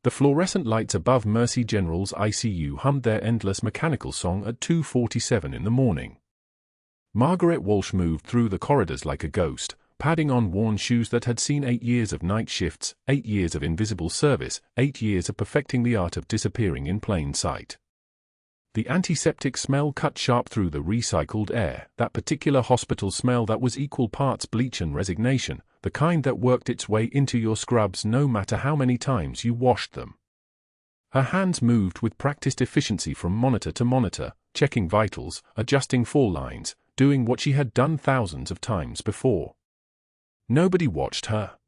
The fluorescent lights above Mercy General's ICU hummed their endless mechanical song at 2:47 in the morning. Margaret Walsh moved through the corridors like a ghost, padding on worn shoes that had seen 8 years of night shifts, 8 years of invisible service, 8 years of perfecting the art of disappearing in plain sight. The antiseptic smell cut sharp through the recycled air, that particular hospital smell that was equal parts bleach and resignation, the kind that worked its way into your scrubs no matter how many times you washed them. Her hands moved with practiced efficiency from monitor to monitor, checking vitals, adjusting fall lines, doing what she had done thousands of times before. Nobody watched her.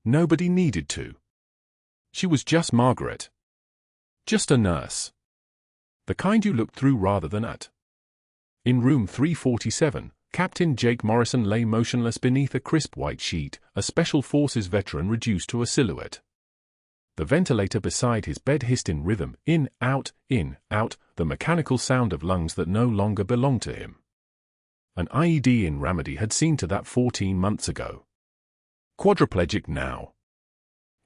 Nobody needed to. She was just Margaret. Just a nurse. The kind you looked through rather than at. In room 347, Captain Jake Morrison lay motionless beneath a crisp white sheet, a Special Forces veteran reduced to a silhouette. The ventilator beside his bed hissed in rhythm, in, out, the mechanical sound of lungs that no longer belonged to him. An IED in Ramadi had seen to that 14 months ago. Quadriplegic now.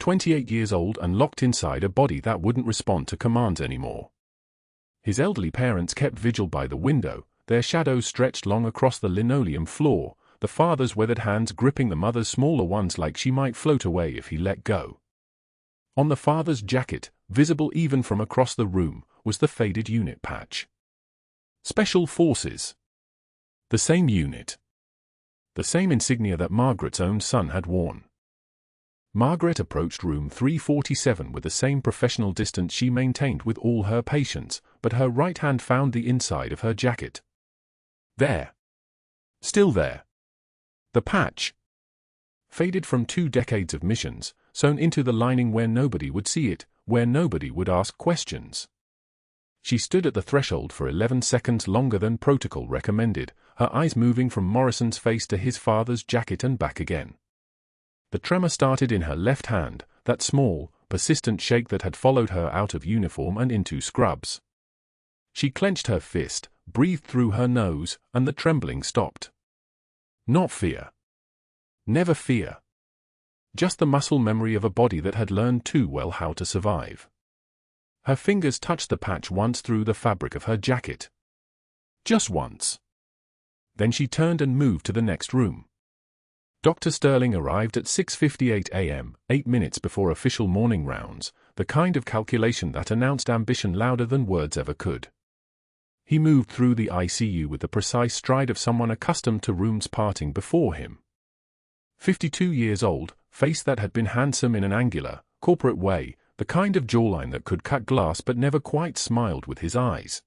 28 years old and locked inside a body that wouldn't respond to commands anymore. His elderly parents kept vigil by the window, their shadows stretched long across the linoleum floor, the father's weathered hands gripping the mother's smaller ones like she might float away if he let go. On the father's jacket, visible even from across the room, was the faded unit patch. Special Forces. The same unit. The same insignia that Margaret's own son had worn. Margaret approached room 347 with the same professional distance she maintained with all her patients, but her right hand found the inside of her jacket. There. Still there. The patch. Faded from 2 decades of missions, sewn into the lining where nobody would see it, where nobody would ask questions. She stood at the threshold for 11 seconds longer than protocol recommended, her eyes moving from Morrison's face to his father's jacket and back again. The tremor started in her left hand, that small, persistent shake that had followed her out of uniform and into scrubs. She clenched her fist, breathed through her nose, and the trembling stopped. Not fear. Never fear. Just the muscle memory of a body that had learned too well how to survive. Her fingers touched the patch once through the fabric of her jacket. Just once. Then she turned and moved to the next room. Dr. Sterling arrived at 6:58 a.m., 8 minutes before official morning rounds, the kind of calculation that announced ambition louder than words ever could. He moved through the ICU with the precise stride of someone accustomed to rooms parting before him. 52 years old, face that had been handsome in an angular, corporate way, the kind of jawline that could cut glass but never quite smiled with his eyes.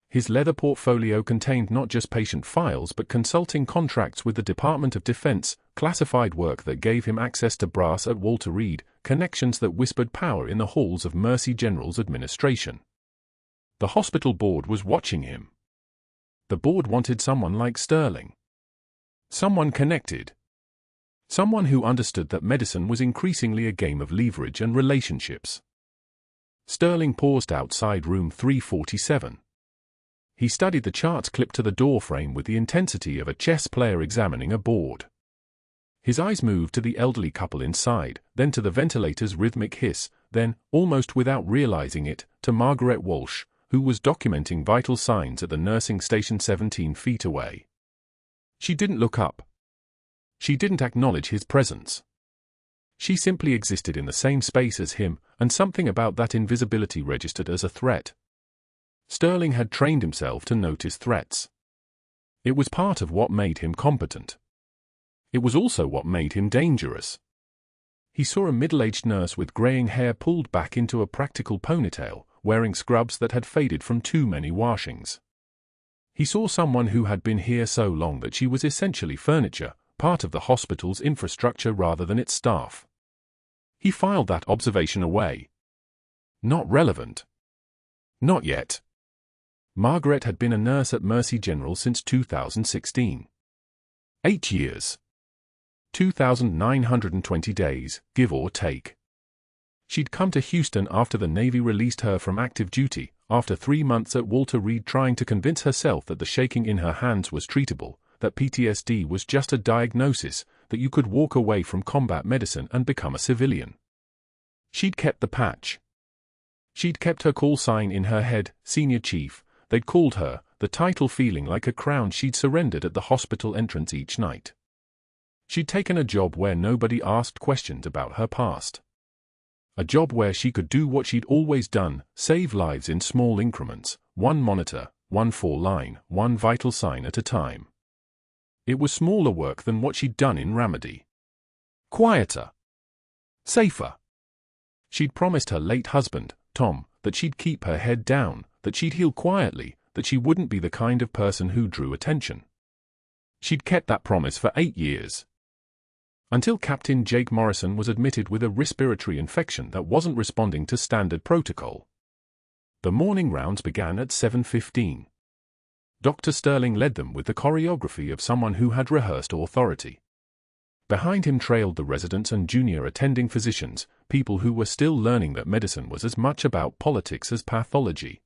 His leather portfolio contained not just patient files but consulting contracts with the Department of Defense, classified work that gave him access to brass at Walter Reed, connections that whispered power in the halls of Mercy General's administration. The hospital board was watching him. The board wanted someone like Sterling. Someone connected. Someone who understood that medicine was increasingly a game of leverage and relationships. Sterling paused outside room 347. He studied the charts clipped to the door frame with the intensity of a chess player examining a board. His eyes moved to the elderly couple inside, then to the ventilator's rhythmic hiss, then, almost without realizing it, to Margaret Walsh, who was documenting vital signs at the nursing station 17 feet away. She didn't look up. She didn't acknowledge his presence. She simply existed in the same space as him, and something about that invisibility registered as a threat. Sterling had trained himself to notice threats. It was part of what made him competent. It was also what made him dangerous. He saw a middle-aged nurse with graying hair pulled back into a practical ponytail, wearing scrubs that had faded from too many washings. He saw someone who had been here so long that she was essentially furniture, part of the hospital's infrastructure rather than its staff. He filed that observation away. Not relevant. Not yet. Margaret had been a nurse at Mercy General since 2016. 8 years. 2,920 days, give or take. She'd come to Houston after the Navy released her from active duty, after 3 months at Walter Reed trying to convince herself that the shaking in her hands was treatable, that PTSD was just a diagnosis, that you could walk away from combat medicine and become a civilian. She'd kept the patch. She'd kept her call sign in her head, Senior Chief. They'd called her, the title feeling like a crown she'd surrendered at the hospital entrance each night. She'd taken a job where nobody asked questions about her past. A job where she could do what she'd always done, save lives in small increments, one monitor, one fall line, one vital sign at a time. It was smaller work than what she'd done in Ramadi. Quieter. Safer. She'd promised her late husband, Tom, that she'd keep her head down, that she'd heal quietly, that she wouldn't be the kind of person who drew attention. She'd kept that promise for 8 years. Until Captain Jake Morrison was admitted with a respiratory infection that wasn't responding to standard protocol. The morning rounds began at 7:15. Dr. Sterling led them with the choreography of someone who had rehearsed authority. Behind him trailed the residents and junior attending physicians, people who were still learning that medicine was as much about politics as pathology.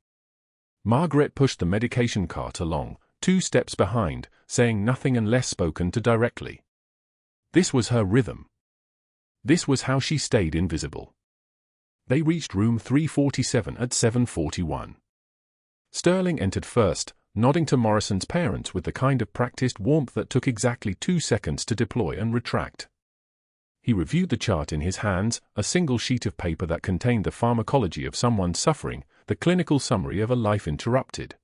Margaret pushed the medication cart along, 2 steps behind, saying nothing unless spoken to directly. This was her rhythm. This was how she stayed invisible. They reached room 347 at 7:41. Sterling entered first, nodding to Morrison's parents with the kind of practiced warmth that took exactly 2 seconds to deploy and retract. He reviewed the chart in his hands, a single sheet of paper that contained the pharmacology of someone suffering, the clinical summary of a life interrupted.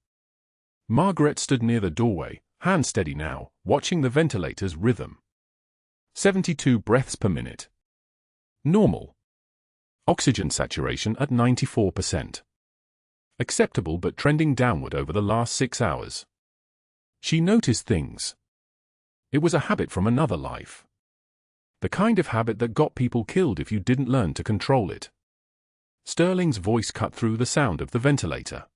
Margaret stood near the doorway, hand steady now, watching the ventilator's rhythm. 72 breaths per minute. Normal. Oxygen saturation at 94%. Acceptable but trending downward over the last 6 hours. She noticed things. It was a habit from another life. The kind of habit that got people killed if you didn't learn to control it. Sterling's voice cut through the sound of the ventilator.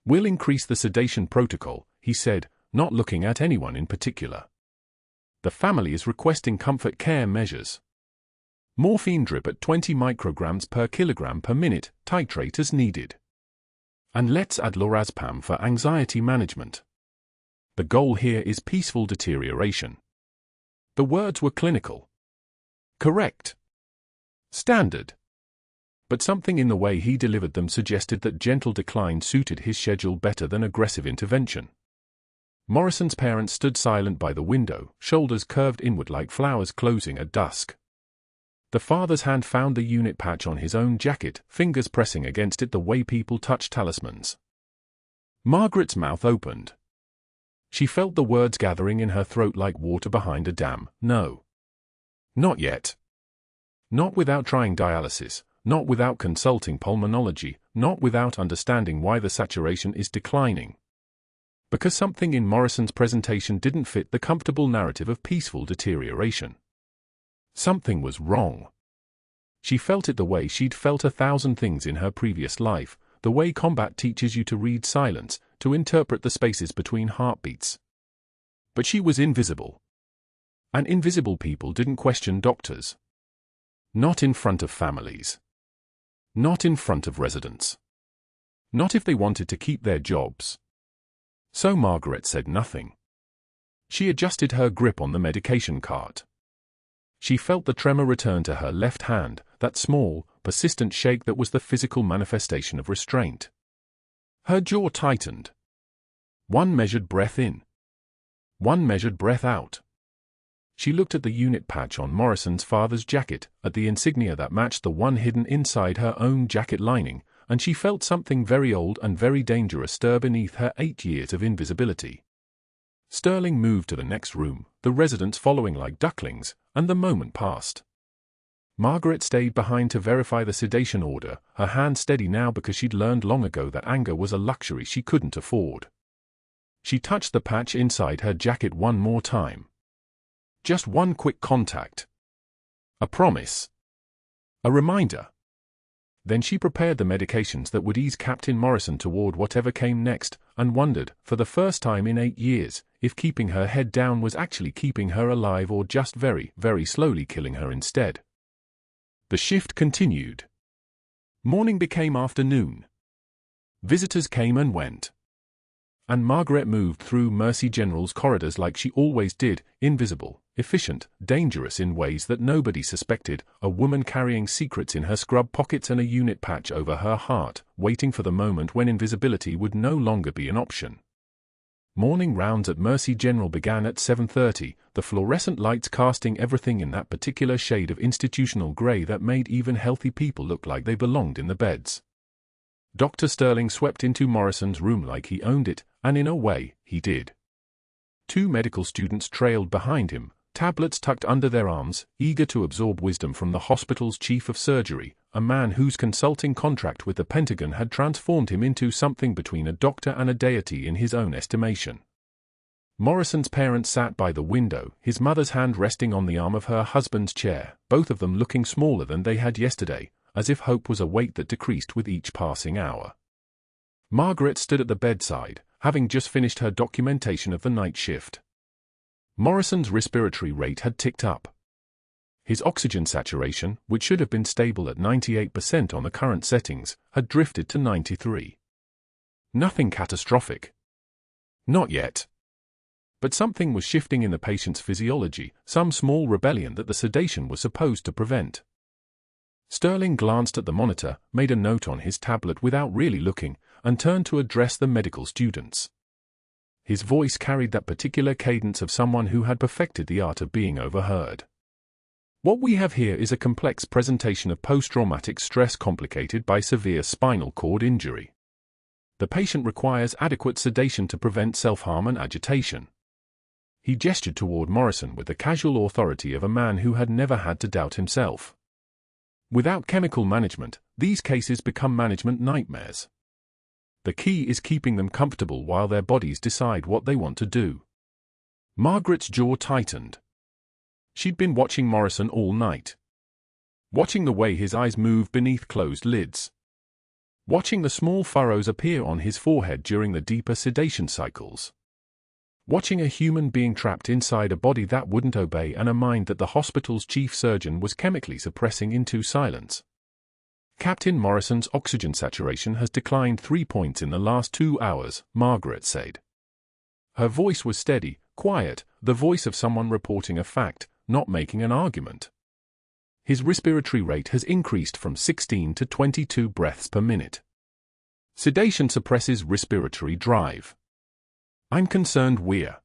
"We'll increase the sedation protocol," he said, not looking at anyone in particular. "The family is requesting comfort care measures. Morphine drip at 20 micrograms per kilogram per minute, titrate as needed. And let's add lorazepam for anxiety management. The goal here is peaceful deterioration." The words were clinical. Correct. Standard. But something in the way he delivered them suggested that gentle decline suited his schedule better than aggressive intervention. Morrison's parents stood silent by the window, shoulders curved inward like flowers closing at dusk. The father's hand found the unit patch on his own jacket, fingers pressing against it the way people touch talismans. Margaret's mouth opened. She felt the words gathering in her throat like water behind a dam. No. Not yet. Not without trying dialysis, not without consulting pulmonology, not without understanding why the saturation is declining. Because something in Morrison's presentation didn't fit the comfortable narrative of peaceful deterioration. Something was wrong. She felt it the way she'd felt 1,000 things in her previous life, the way combat teaches you to read silence, to interpret the spaces between heartbeats. But she was invisible. And invisible people didn't question doctors. Not in front of families. Not in front of residents. Not if they wanted to keep their jobs. So Margaret said nothing. She adjusted her grip on the medication cart. She felt the tremor return to her left hand, that small, persistent shake that was the physical manifestation of restraint. Her jaw tightened. 1 measured breath in. 1 measured breath out. She looked at the unit patch on Morrison's father's jacket, at the insignia that matched the one hidden inside her own jacket lining, and she felt something very old and very dangerous stir beneath her 8 years of invisibility. Sterling moved to the next room, the residents following like ducklings, and the moment passed. Margaret stayed behind to verify the sedation order, her hand steady now because she'd learned long ago that anger was a luxury she couldn't afford. She touched the patch inside her jacket one more time. Just one quick contact. A promise. A reminder. Then she prepared the medications that would ease Captain Morrison toward whatever came next, and wondered, for the first time in 8 years, if keeping her head down was actually keeping her alive or just very, very slowly killing her instead. The shift continued. Morning became afternoon. Visitors came and went. And Margaret moved through Mercy General's corridors like she always did, invisible, efficient, dangerous in ways that nobody suspected, a woman carrying secrets in her scrub pockets and a unit patch over her heart, waiting for the moment when invisibility would no longer be an option. Morning rounds at Mercy General began at 7:30, the fluorescent lights casting everything in that particular shade of institutional grey that made even healthy people look like they belonged in the beds. Dr. Sterling swept into Morrison's room like he owned it, and in a way, he did. 2 medical students trailed behind him, tablets tucked under their arms, eager to absorb wisdom from the hospital's chief of surgery, a man whose consulting contract with the Pentagon had transformed him into something between a doctor and a deity in his own estimation. Morrison's parents sat by the window, his mother's hand resting on the arm of her husband's chair, both of them looking smaller than they had yesterday, as if hope was a weight that decreased with each passing hour. Margaret stood at the bedside, having just finished her documentation of the night shift. Morrison's respiratory rate had ticked up. His oxygen saturation, which should have been stable at 98% on the current settings, had drifted to 93%. Nothing catastrophic. Not yet. But something was shifting in the patient's physiology, some small rebellion that the sedation was supposed to prevent. Sterling glanced at the monitor, made a note on his tablet without really looking, and turned to address the medical students. His voice carried that particular cadence of someone who had perfected the art of being overheard. What we have here is a complex presentation of post-traumatic stress complicated by severe spinal cord injury. The patient requires adequate sedation to prevent self-harm and agitation. He gestured toward Morrison with the casual authority of a man who had never had to doubt himself. Without chemical management, these cases become management nightmares. The key is keeping them comfortable while their bodies decide what they want to do. Margaret's jaw tightened. She'd been watching Morrison all night. Watching the way his eyes move beneath closed lids. Watching the small furrows appear on his forehead during the deeper sedation cycles. Watching a human being trapped inside a body that wouldn't obey and a mind that the hospital's chief surgeon was chemically suppressing into silence. Captain Morrison's oxygen saturation has declined 3 points in the last 2 hours, Margaret said. Her voice was steady, quiet, the voice of someone reporting a fact, not making an argument. His respiratory rate has increased from 16 to 22 breaths per minute. Sedation suppresses respiratory drive. I'm concerned we're...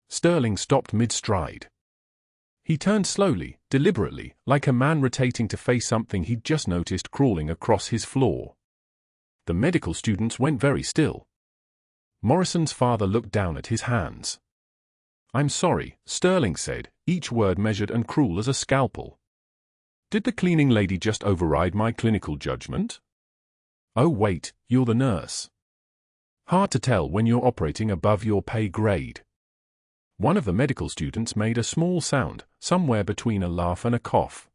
Sterling stopped mid-stride. He turned slowly, deliberately, like a man rotating to face something he'd just noticed crawling across his floor. The medical students went very still. Morrison's father looked down at his hands. I'm sorry, Sterling said, each word measured and cruel as a scalpel. Did the cleaning lady just override my clinical judgment? Oh wait, you're the nurse. Hard to tell when you're operating above your pay grade. One of the medical students made a small sound, somewhere between a laugh and a cough.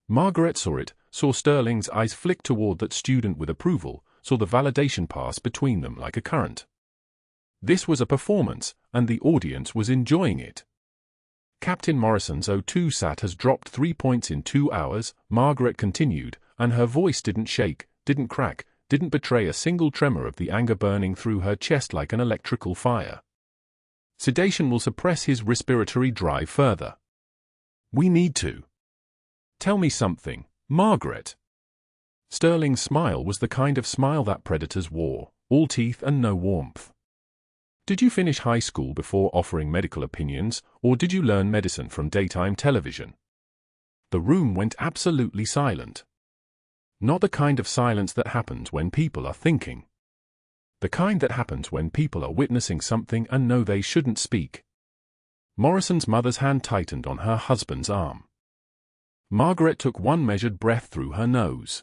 Margaret saw it, saw Sterling's eyes flick toward that student with approval, saw the validation pass between them like a current. This was a performance, and the audience was enjoying it. Captain Morrison's O2 sat has dropped 3 points in 2 hours, Margaret continued, and her voice didn't shake, didn't crack, didn't betray a single tremor of the anger burning through her chest like an electrical fire. Sedation will suppress his respiratory drive further. We need to. Tell me something, Margaret. Sterling's smile was the kind of smile that predators wore, all teeth and no warmth. Did you finish high school before offering medical opinions, or did you learn medicine from daytime television? The room went absolutely silent. Not the kind of silence that happens when people are thinking. The kind that happens when people are witnessing something and know they shouldn't speak. Morrison's mother's hand tightened on her husband's arm. Margaret took one measured breath through her nose.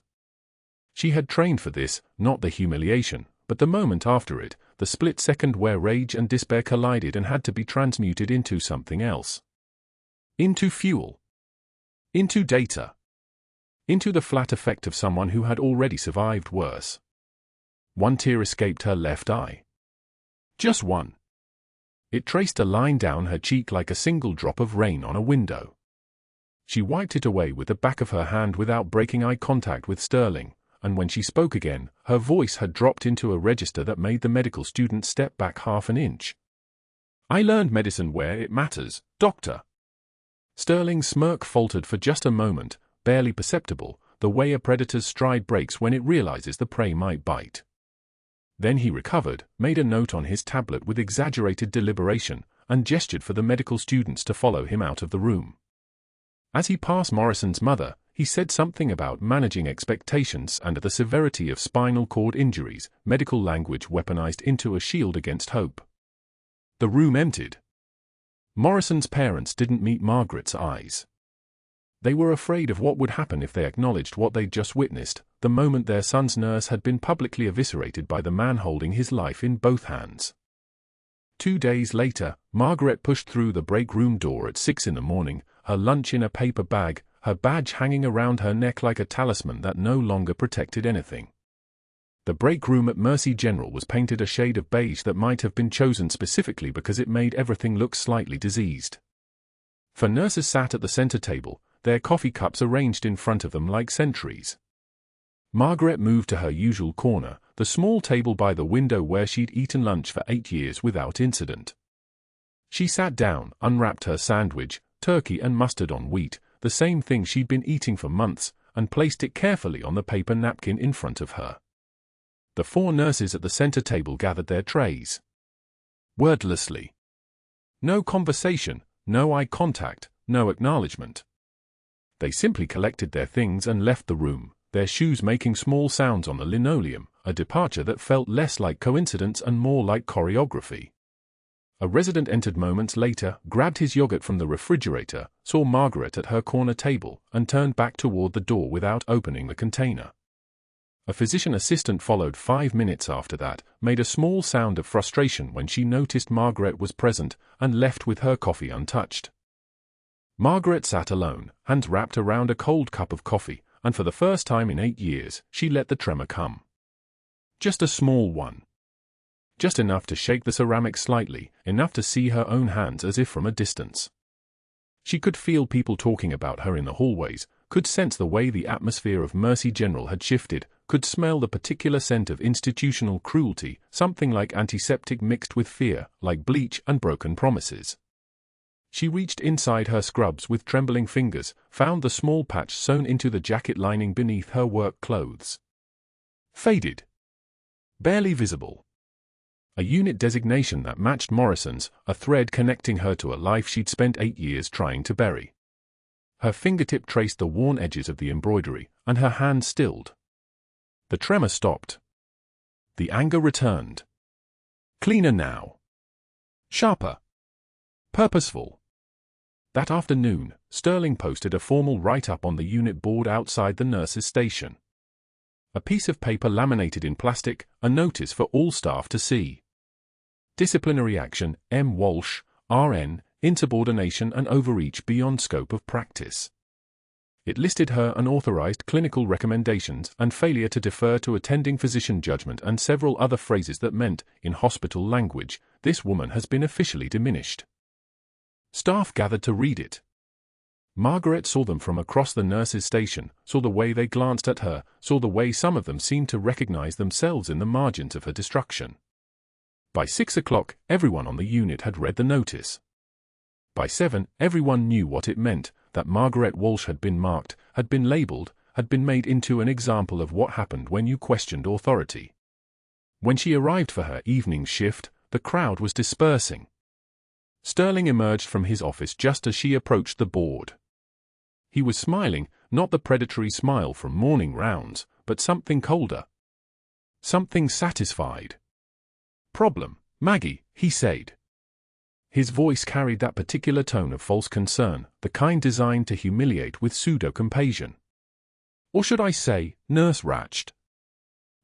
She had trained for this, not the humiliation, but the moment after it, the split second where rage and despair collided and had to be transmuted into something else. Into fuel. Into data. Into the flat effect of someone who had already survived worse. One tear escaped her left eye. Just one. It traced a line down her cheek like a single drop of rain on a window. She wiped it away with the back of her hand without breaking eye contact with Sterling, and when she spoke again, her voice had dropped into a register that made the medical student step back half an inch. I learned medicine where it matters, doctor. Sterling's smirk faltered for just a moment, barely perceptible, the way a predator's stride breaks when it realizes the prey might bite. Then he recovered, made a note on his tablet with exaggerated deliberation, and gestured for the medical students to follow him out of the room. As he passed Morrison's mother, he said something about managing expectations and the severity of spinal cord injuries, medical language weaponized into a shield against hope. The room emptied. Morrison's parents didn't meet Margaret's eyes. They were afraid of what would happen if they acknowledged what they'd just witnessed, the moment their son's nurse had been publicly eviscerated by the man holding his life in both hands. 2 days later, Margaret pushed through the break room door at 6 in the morning, her lunch in a paper bag, her badge hanging around her neck like a talisman that no longer protected anything. The break room at Mercy General was painted a shade of beige that might have been chosen specifically because it made everything look slightly diseased. For nurses sat at the center table, their coffee cups arranged in front of them like sentries. Margaret moved to her usual corner, the small table by the window where she'd eaten lunch for 8 years without incident. She sat down, unwrapped her sandwich, turkey and mustard on wheat, the same thing she'd been eating for months, and placed it carefully on the paper napkin in front of her. The 4 nurses at the center table gathered their trays. Wordlessly. No conversation, no eye contact, no acknowledgement. They simply collected their things and left the room, their shoes making small sounds on the linoleum, a departure that felt less like coincidence and more like choreography. A resident entered moments later, grabbed his yogurt from the refrigerator, saw Margaret at her corner table, and turned back toward the door without opening the container. A physician assistant followed 5 minutes after that, made a small sound of frustration when she noticed Margaret was present, and left with her coffee untouched. Margaret sat alone, hands wrapped around a cold cup of coffee, and for the first time in 8 years, she let the tremor come. Just a small one. Just enough to shake the ceramic slightly, enough to see her own hands as if from a distance. She could feel people talking about her in the hallways, could sense the way the atmosphere of Mercy General had shifted, could smell the particular scent of institutional cruelty, something like antiseptic mixed with fear, like bleach and broken promises. She reached inside her scrubs with trembling fingers, found the small patch sewn into the jacket lining beneath her work clothes. Faded. Barely visible. A unit designation that matched Morrison's, a thread connecting her to a life she'd spent 8 years trying to bury. Her fingertip traced the worn edges of the embroidery, and her hand stilled. The tremor stopped. The anger returned. Cleaner now. Sharper. Purposeful. That afternoon, Sterling posted a formal write-up on the unit board outside the nurses' station. A piece of paper laminated in plastic, a notice for all staff to see. Disciplinary action, M. Walsh, RN, insubordination and overreach beyond scope of practice. It listed her unauthorized clinical recommendations and failure to defer to attending physician judgment and several other phrases that meant, in hospital language, this woman has been officially diminished. Staff gathered to read it. Margaret saw them from across the nurses' station, saw the way they glanced at her, saw the way some of them seemed to recognize themselves in the margins of her destruction. By 6 o'clock, everyone on the unit had read the notice. By 7, everyone knew what it meant, that Margaret Walsh had been marked, had been labeled, had been made into an example of what happened when you questioned authority. When she arrived for her evening shift, the crowd was dispersing. Sterling emerged from his office just as she approached the board. He was smiling, not the predatory smile from morning rounds, but something colder. Something satisfied. "Problem, Maggie," he said. His voice carried that particular tone of false concern, the kind designed to humiliate with pseudo-compassion. Or should I say, nurse-ratched.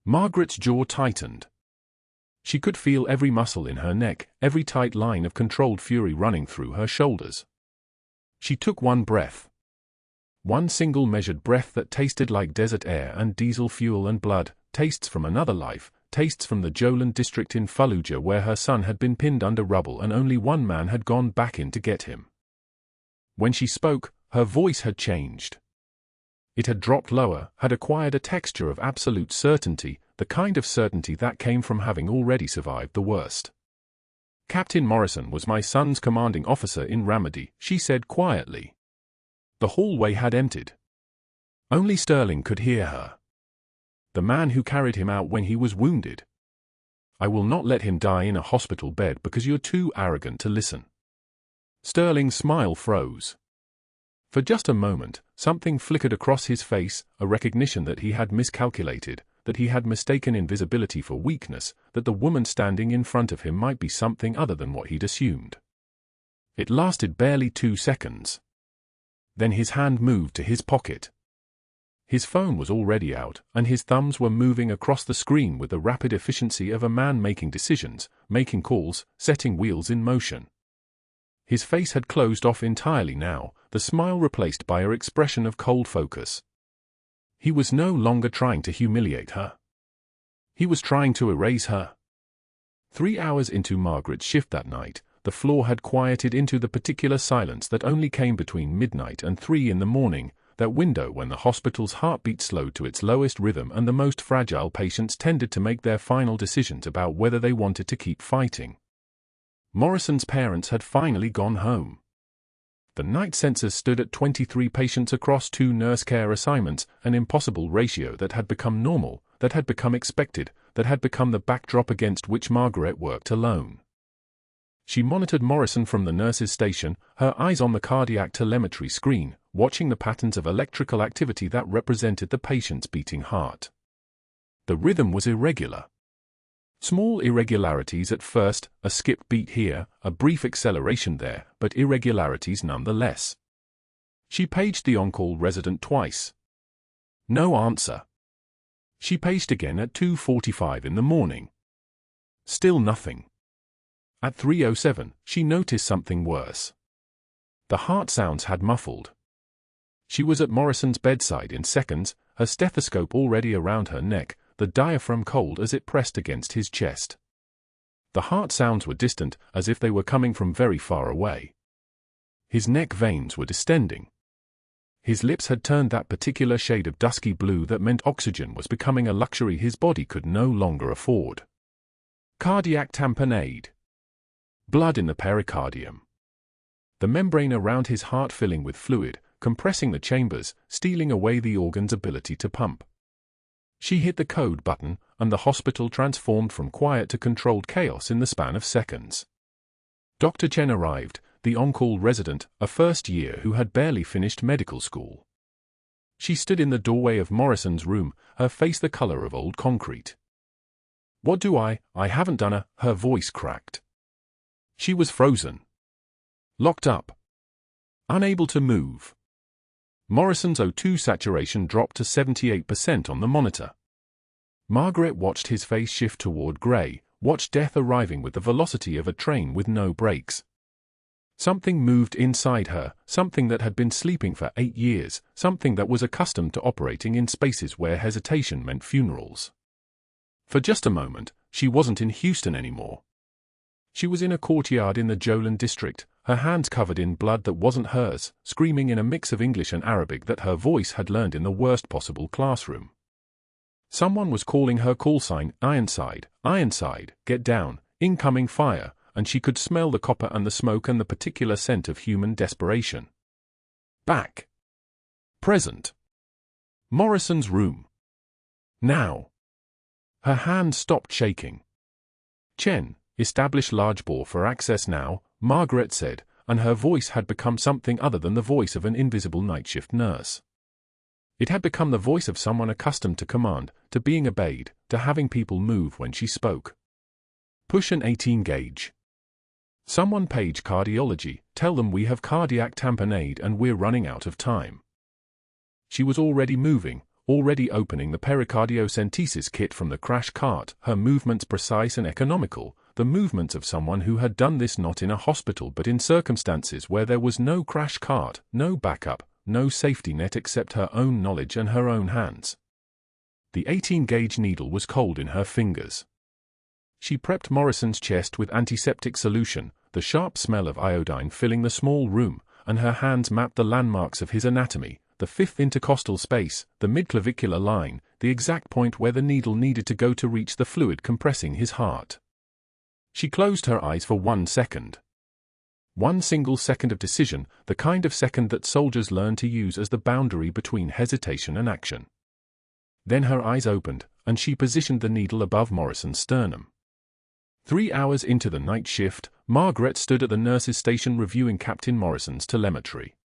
Margaret's jaw tightened. She could feel every muscle in her neck, every tight line of controlled fury running through her shoulders. She took one breath. One single measured breath that tasted like desert air and diesel fuel and blood, tastes from another life, tastes from the Jolan district in Fallujah where her son had been pinned under rubble and only one man had gone back in to get him. When she spoke, her voice had changed. It had dropped lower, had acquired a texture of absolute certainty, the kind of certainty that came from having already survived the worst. Captain Morrison was my son's commanding officer in Ramadi, she said quietly. The hallway had emptied. Only Sterling could hear her. The man who carried him out when he was wounded. I will not let him die in a hospital bed because you're too arrogant to listen. Sterling's smile froze. For just a moment, something flickered across his face, a recognition that he had miscalculated, that he had mistaken invisibility for weakness, that the woman standing in front of him might be something other than what he'd assumed. It lasted barely 2 seconds. Then his hand moved to his pocket. His phone was already out, and his thumbs were moving across the screen with the rapid efficiency of a man making decisions, making calls, setting wheels in motion. His face had closed off entirely now, the smile replaced by an expression of cold focus. He was no longer trying to humiliate her. He was trying to erase her. 3 hours into Margaret's shift that night, the floor had quieted into the particular silence that only came between midnight and 3 in the morning, that window when the hospital's heartbeat slowed to its lowest rhythm and the most fragile patients tended to make their final decisions about whether they wanted to keep fighting. Morrison's parents had finally gone home. The night census stood at 23 patients across 2 nurse care assignments, an impossible ratio that had become normal, that had become expected, that had become the backdrop against which Margaret worked alone. She monitored Morrison from the nurse's station, her eyes on the cardiac telemetry screen, watching the patterns of electrical activity that represented the patient's beating heart. The rhythm was irregular. Small irregularities at first, a skip beat here, a brief acceleration there, but irregularities nonetheless. She paged the on-call resident twice. No answer. She paged again at 2:45 in the morning. Still nothing. At 3:07, she noticed something worse. The heart sounds had muffled. She was at Morrison's bedside in seconds, her stethoscope already around her neck, the diaphragm cold as it pressed against his chest. The heart sounds were distant, as if they were coming from very far away. His neck veins were distending. His lips had turned that particular shade of dusky blue that meant oxygen was becoming a luxury his body could no longer afford. Cardiac tamponade. Blood in the pericardium. The membrane around his heart filling with fluid, compressing the chambers, stealing away the organ's ability to pump. She hit the code button, and the hospital transformed from quiet to controlled chaos in the span of seconds. Dr. Chen arrived, the on-call resident, a first year who had barely finished medical school. She stood in the doorway of Morrison's room, her face the color of old concrete. "What do I haven't done her voice cracked. She was frozen. Locked up. Unable to move. Morrison's O2 saturation dropped to 78% on the monitor. Margaret watched his face shift toward grey, watched death arriving with the velocity of a train with no brakes. Something moved inside her, something that had been sleeping for 8 years, something that was accustomed to operating in spaces where hesitation meant funerals. For just a moment, she wasn't in Houston anymore. She was in a courtyard in the Jolin district, her hands covered in blood that wasn't hers, screaming in a mix of English and Arabic that her voice had learned in the worst possible classroom. Someone was calling her call sign, Ironside, Ironside, get down, incoming fire, and she could smell the copper and the smoke and the particular scent of human desperation. Back. Present. Morrison's room. Now. Her hand stopped shaking. Chen, establish large bore for access now, Margaret said, and her voice had become something other than the voice of an invisible night shift nurse. It had become the voice of someone accustomed to command, to being obeyed, to having people move when she spoke. Push an 18 gauge. Someone page cardiology, tell them we have cardiac tamponade and we're running out of time. She was already moving, already opening the pericardiocentesis kit from the crash cart, her movements precise and economical, the movements of someone who had done this not in a hospital but in circumstances where there was no crash cart, no backup, no safety net except her own knowledge and her own hands. The 18-gauge needle was cold in her fingers. She prepped Morrison's chest with antiseptic solution, the sharp smell of iodine filling the small room, and her hands mapped the landmarks of his anatomy, the fifth intercostal space, the midclavicular line, the exact point where the needle needed to go to reach the fluid compressing his heart. She closed her eyes for 1 second. 1 single second of decision, the kind of second that soldiers learn to use as the boundary between hesitation and action. Then her eyes opened, and she positioned the needle above Morrison's sternum. 3 hours into the night shift, Margaret stood at the nurse's station reviewing Captain Morrison's telemetry.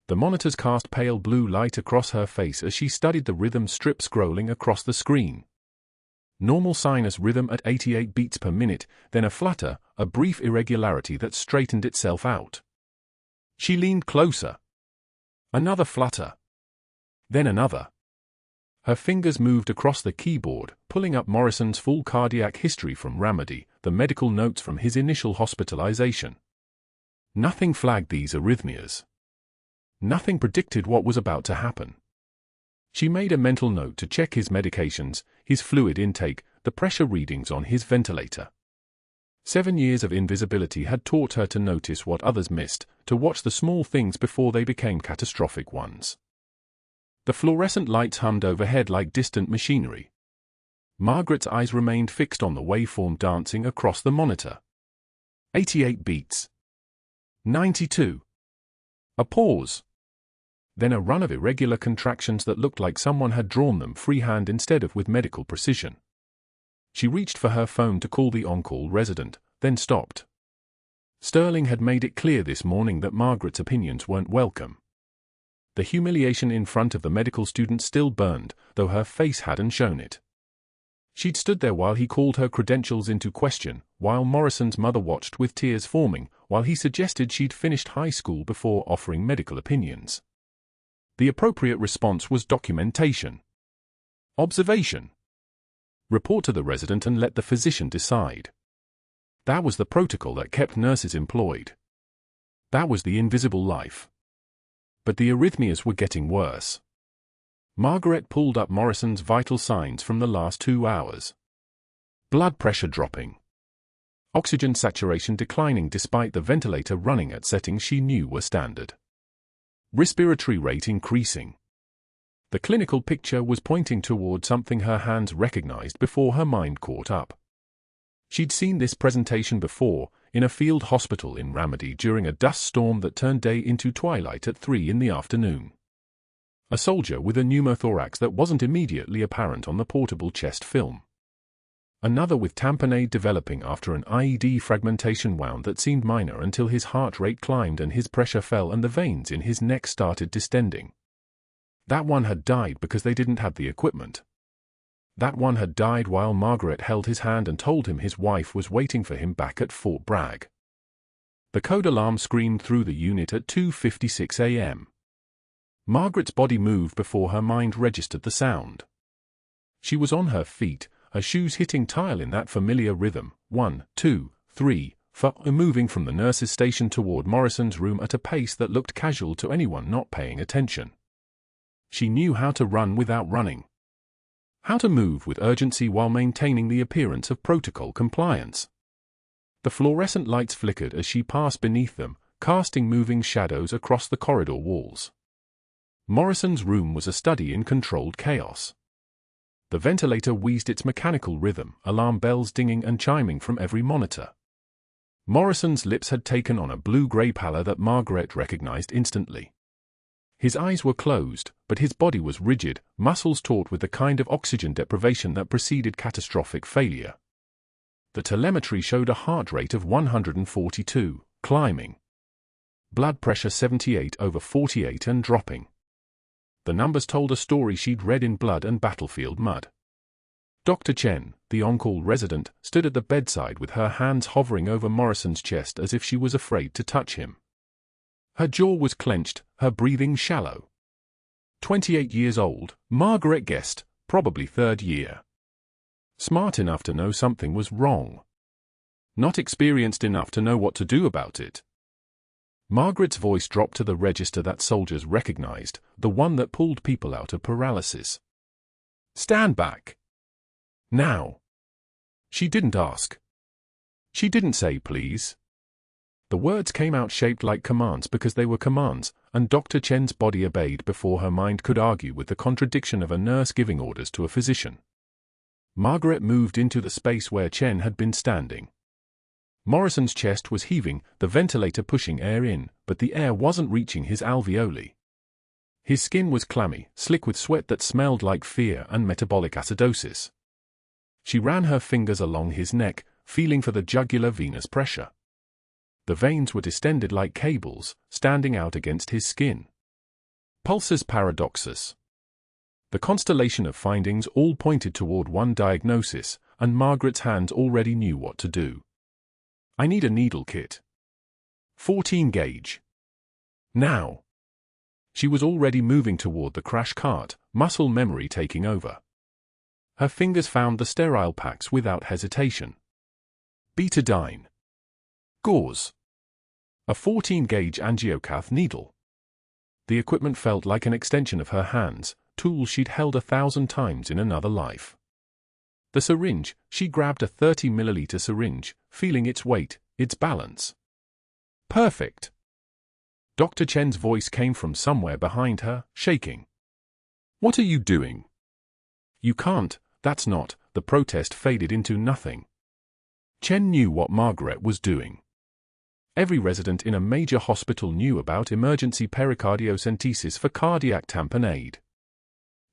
The monitors cast pale blue light across her face as she studied the rhythm strip scrolling across the screen. Normal sinus rhythm at 88 beats per minute, then a flutter, a brief irregularity that straightened itself out. She leaned closer. Another flutter. Then another. Her fingers moved across the keyboard, pulling up Morrison's full cardiac history from Ramadi, the medical notes from his initial hospitalization. Nothing flagged these arrhythmias. Nothing predicted what was about to happen. She made a mental note to check his medications, his fluid intake, the pressure readings on his ventilator. 7 years of invisibility had taught her to notice what others missed, to watch the small things before they became catastrophic ones. The fluorescent lights hummed overhead like distant machinery. Margaret's eyes remained fixed on the waveform dancing across the monitor. 88 beats. 92. A pause. Then a run of irregular contractions that looked like someone had drawn them freehand instead of with medical precision. She reached for her phone to call the on-call resident, then stopped. Sterling had made it clear this morning that Margaret's opinions weren't welcome. The humiliation in front of the medical student still burned, though her face hadn't shown it. She'd stood there while he called her credentials into question, while Morrison's mother watched with tears forming, while he suggested she'd finished high school before offering medical opinions. The appropriate response was documentation. Observation. Report to the resident and let the physician decide. That was the protocol that kept nurses employed. That was the invisible life. But the arrhythmias were getting worse. Margaret pulled up Morrison's vital signs from the last 2 hours. Blood pressure dropping. Oxygen saturation declining despite the ventilator running at settings she knew were standard. Respiratory rate increasing. The clinical picture was pointing toward something her hands recognized before her mind caught up. She'd seen this presentation before, in a field hospital in Ramadi during a dust storm that turned day into twilight at 3 in the afternoon. A soldier with a pneumothorax that wasn't immediately apparent on the portable chest film. Another with tamponade developing after an IED fragmentation wound that seemed minor until his heart rate climbed and his pressure fell and the veins in his neck started distending. That one had died because they didn't have the equipment. That one had died while Margaret held his hand and told him his wife was waiting for him back at Fort Bragg. The code alarm screamed through the unit at 2:56 a.m. Margaret's body moved before her mind registered the sound. She was on her feet, her shoes hitting tile in that familiar rhythm, 1, 2, 3, 4, moving from the nurse's station toward Morrison's room at a pace that looked casual to anyone not paying attention. She knew how to run without running. How to move with urgency while maintaining the appearance of protocol compliance. The fluorescent lights flickered as she passed beneath them, casting moving shadows across the corridor walls. Morrison's room was a study in controlled chaos. The ventilator wheezed its mechanical rhythm, alarm bells dinging and chiming from every monitor. Morrison's lips had taken on a blue-gray pallor that Margaret recognized instantly. His eyes were closed, but his body was rigid, muscles taut with the kind of oxygen deprivation that preceded catastrophic failure. The telemetry showed a heart rate of 142, climbing. Blood pressure 78/48 and dropping. The numbers told a story she'd read in Blood and Battlefield Mud. Dr. Chen, the on-call resident, stood at the bedside with her hands hovering over Morrison's chest as if she was afraid to touch him. Her jaw was clenched, her breathing shallow. 28 years old, Margaret guessed, probably 3rd year. Smart enough to know something was wrong. Not experienced enough to know what to do about it. Margaret's voice dropped to the register that soldiers recognized, the one that pulled people out of paralysis. Stand back. Now. She didn't ask. She didn't say please. The words came out shaped like commands because they were commands, and Dr. Chen's body obeyed before her mind could argue with the contradiction of a nurse giving orders to a physician. Margaret moved into the space where Chen had been standing. Morrison's chest was heaving, the ventilator pushing air in, but the air wasn't reaching his alveoli. His skin was clammy, slick with sweat that smelled like fear and metabolic acidosis. She ran her fingers along his neck, feeling for the jugular venous pressure. The veins were distended like cables, standing out against his skin. Pulsus paradoxus. The constellation of findings all pointed toward one diagnosis, and Margaret's hands already knew what to do. I need a needle kit. 14 gauge. Now. She was already moving toward the crash cart, muscle memory taking over. Her fingers found the sterile packs without hesitation. Betadine. Gauze. A 14-gauge angiocath needle. The equipment felt like an extension of her hands, tools she'd held 1,000 times in another life. The syringe, she grabbed a 30-milliliter syringe, feeling its weight, its balance. Perfect. Dr. Chen's voice came from somewhere behind her, shaking. What are you doing? You can't, that's not. The protest faded into nothing. Chen knew what Margaret was doing. Every resident in a major hospital knew about emergency pericardiocentesis for cardiac tamponade.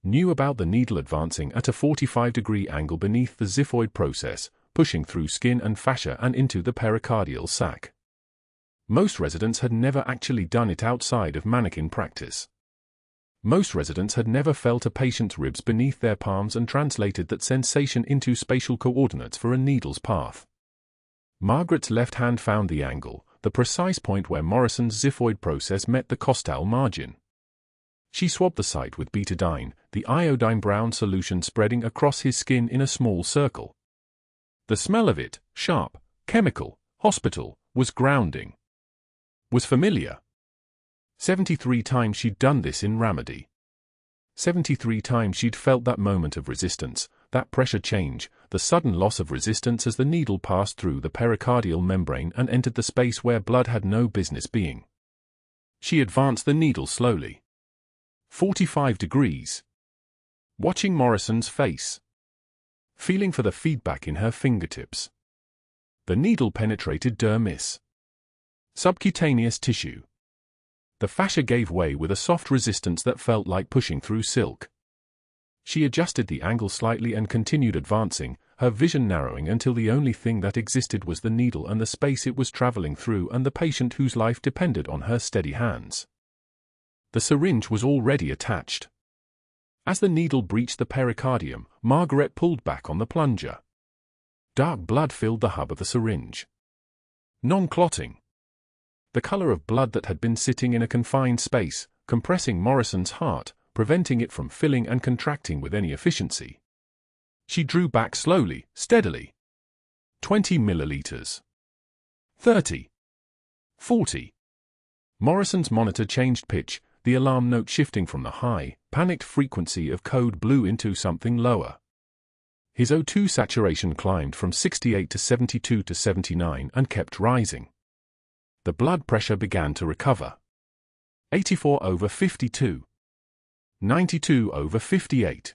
Knew about the needle advancing at a 45-degree angle beneath the xiphoid process, pushing through skin and fascia and into the pericardial sac. Most residents had never actually done it outside of mannequin practice. Most residents had never felt a patient's ribs beneath their palms and translated that sensation into spatial coordinates for a needle's path. Margaret's left hand found the angle, the precise point where Morrison's xiphoid process met the costal margin. She swabbed the site with betadine, the iodine-brown solution spreading across his skin in a small circle. The smell of it, sharp, chemical, hospital, was grounding. Was familiar. 73 times she'd done this in Ramadi. 73 times she'd felt that moment of resistance, that pressure change, the sudden loss of resistance as the needle passed through the pericardial membrane and entered the space where blood had no business being. She advanced the needle slowly. 45 degrees. Watching Morrison's face. Feeling for the feedback in her fingertips. The needle penetrated dermis. Subcutaneous tissue. The fascia gave way with a soft resistance that felt like pushing through silk. She adjusted the angle slightly and continued advancing, her vision narrowing until the only thing that existed was the needle and the space it was traveling through and the patient whose life depended on her steady hands. The syringe was already attached. As the needle breached the pericardium, Margaret pulled back on the plunger. Dark blood filled the hub of the syringe. Non-clotting. The color of blood that had been sitting in a confined space, compressing Morrison's heart, preventing it from filling and contracting with any efficiency. She drew back slowly, steadily. 20 milliliters. 30. 40. Morrison's monitor changed pitch, the alarm note shifting from the high, panicked frequency of code blue into something lower. His O2 saturation climbed from 68 to 72 to 79 and kept rising. The blood pressure began to recover. 84/52. 92/58.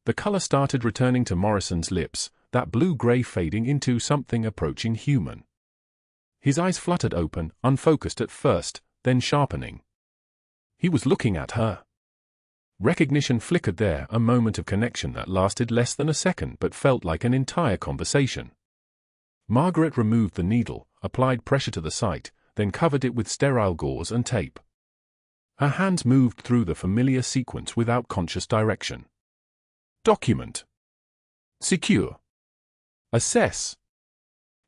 The color started returning to Morrison's lips, that blue-gray fading into something approaching human. His eyes fluttered open, unfocused at first, then sharpening. He was looking at her. Recognition flickered there, a moment of connection that lasted less than a second but felt like an entire conversation. Margaret removed the needle, applied pressure to the site, then covered it with sterile gauze and tape. Her hands moved through the familiar sequence without conscious direction. Document. Secure. Assess.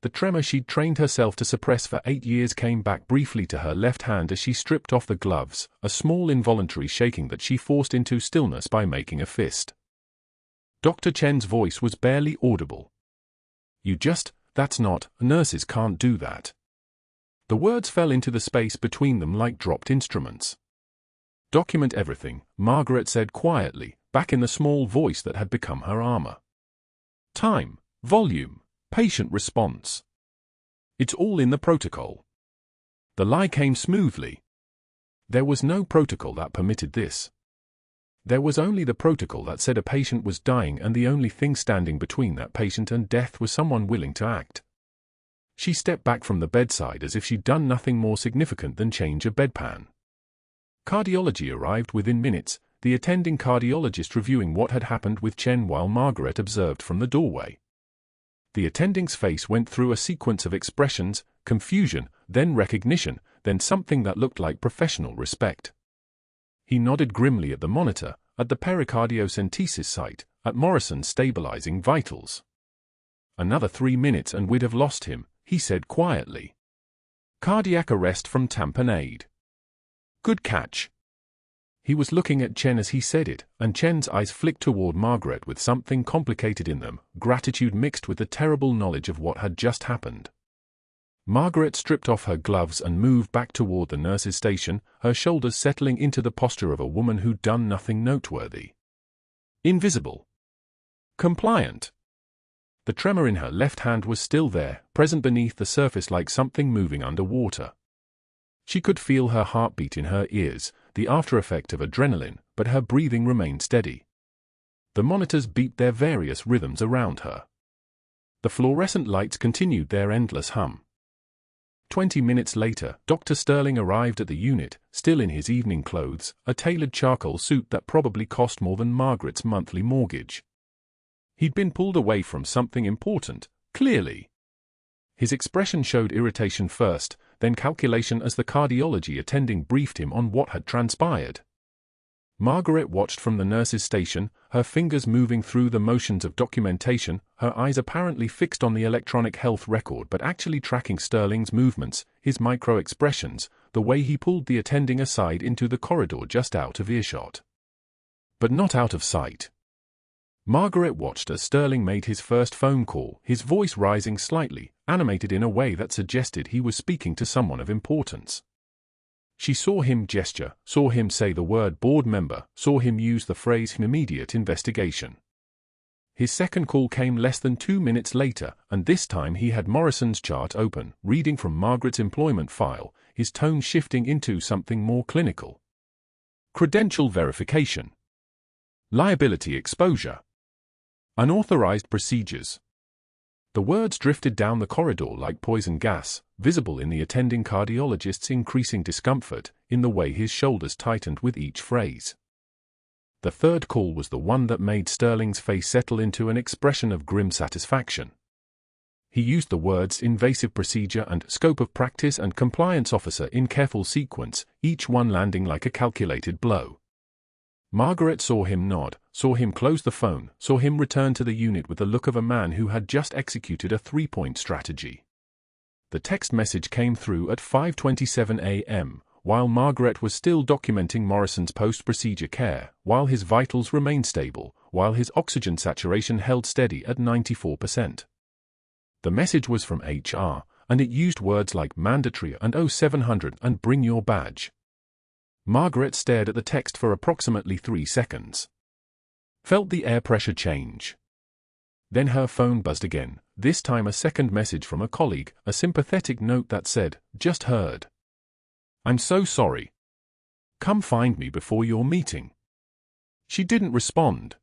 The tremor she'd trained herself to suppress for 8 years came back briefly to her left hand as she stripped off the gloves, a small involuntary shaking that she forced into stillness by making a fist. Dr. Chen's voice was barely audible. That's not, nurses can't do that. The words fell into the space between them like dropped instruments. Document everything, Margaret said quietly, back in the small voice that had become her armor. Time, volume, patient response. It's all in the protocol. The lie came smoothly. There was no protocol that permitted this. There was only the protocol that said a patient was dying and the only thing standing between that patient and death was someone willing to act. She stepped back from the bedside as if she'd done nothing more significant than change a bedpan. Cardiology arrived within minutes, the attending cardiologist reviewing what had happened with Chen while Margaret observed from the doorway. The attending's face went through a sequence of expressions, confusion, then recognition, then something that looked like professional respect. He nodded grimly at the monitor, at the pericardiocentesis site, at Morrison stabilizing vitals. "Another 3 minutes and we'd have lost him," he said quietly. "Cardiac arrest from tamponade." "Good catch." He was looking at Chen as he said it, and Chen's eyes flicked toward Margaret with something complicated in them, gratitude mixed with the terrible knowledge of what had just happened. Margaret stripped off her gloves and moved back toward the nurse's station, her shoulders settling into the posture of a woman who'd done nothing noteworthy. Invisible. Compliant. The tremor in her left hand was still there, present beneath the surface like something moving underwater. She could feel her heartbeat in her ears, the after-effect of adrenaline, but her breathing remained steady. The monitors beat their various rhythms around her. The fluorescent lights continued their endless hum. 20 minutes later, Dr. Sterling arrived at the unit, still in his evening clothes, a tailored charcoal suit that probably cost more than Margaret's monthly mortgage. He'd been pulled away from something important, clearly. His expression showed irritation first, then calculation as the cardiology attending briefed him on what had transpired. Margaret watched from the nurse's station, her fingers moving through the motions of documentation, her eyes apparently fixed on the electronic health record but actually tracking Sterling's movements, his micro-expressions, the way he pulled the attending aside into the corridor just out of earshot. But not out of sight. Margaret watched as Sterling made his first phone call, his voice rising slightly, animated in a way that suggested he was speaking to someone of importance. She saw him gesture, saw him say the word board member, saw him use the phrase immediate investigation. His second call came less than 2 minutes later, and this time he had Morrison's chart open, reading from Margaret's employment file, his tone shifting into something more clinical. Credential verification. Liability exposure. Unauthorized procedures. The words drifted down the corridor like poison gas, visible in the attending cardiologist's increasing discomfort, in the way his shoulders tightened with each phrase. The third call was the one that made Sterling's face settle into an expression of grim satisfaction. He used the words invasive procedure and scope of practice and compliance officer in careful sequence, each one landing like a calculated blow. Margaret saw him nod, saw him close the phone, saw him return to the unit with the look of a man who had just executed a 3-point strategy. The text message came through at 5:27 a.m., while Margaret was still documenting Morrison's post-procedure care, while his vitals remained stable, while his oxygen saturation held steady at 94%. The message was from HR, and it used words like mandatory and 0700 and bring your badge. Margaret stared at the text for approximately 3 seconds. Felt the air pressure change. Then her phone buzzed again, this time a second message from a colleague, a sympathetic note that said, "Just heard. I'm so sorry. Come find me before your meeting." She didn't respond.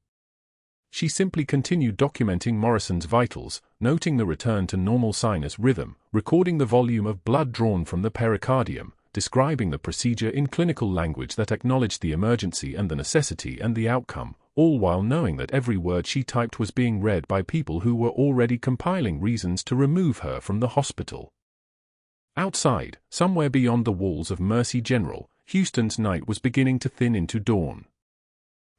She simply continued documenting Morrison's vitals, noting the return to normal sinus rhythm, recording the volume of blood drawn from the pericardium, describing the procedure in clinical language that acknowledged the emergency and the necessity and the outcome, all while knowing that every word she typed was being read by people who were already compiling reasons to remove her from the hospital. Outside, somewhere beyond the walls of Mercy General, Houston's night was beginning to thin into dawn.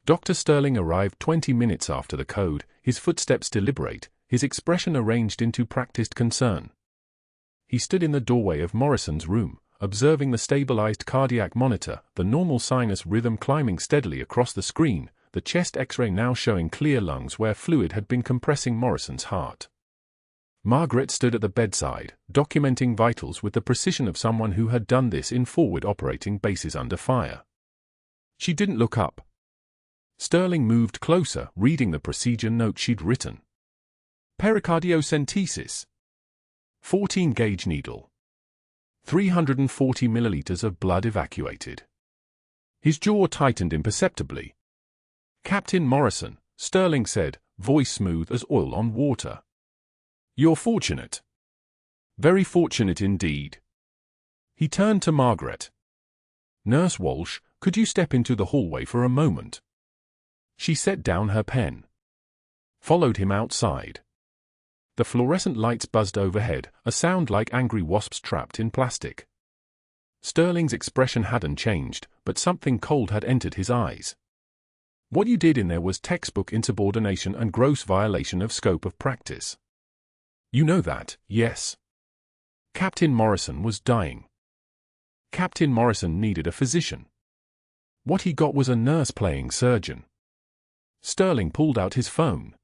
Dr. Sterling arrived 20 minutes after the code, his footsteps deliberate, his expression arranged into practiced concern. He stood in the doorway of Morrison's room, observing the stabilized cardiac monitor, the normal sinus rhythm climbing steadily across the screen, the chest X-ray now showing clear lungs where fluid had been compressing Morrison's heart. Margaret stood at the bedside, documenting vitals with the precision of someone who had done this in forward operating bases under fire. She didn't look up. Sterling moved closer, reading the procedure note she'd written. Pericardiocentesis. 14-gauge needle. 340 milliliters of blood evacuated. His jaw tightened imperceptibly. "Captain Morrison," Sterling said, voice smooth as oil on water. "You're fortunate. Very fortunate indeed. He turned to Margaret. Nurse Walsh, could you step into the hallway for a moment? She set down her pen. Followed him outside. The fluorescent lights buzzed overhead, a sound like angry wasps trapped in plastic. Sterling's expression hadn't changed, but something cold had entered his eyes. What you did in there was textbook insubordination and gross violation of scope of practice. You know that, yes. Captain Morrison was dying. Captain Morrison needed a physician. What he got was a nurse playing surgeon. Sterling pulled out his phone.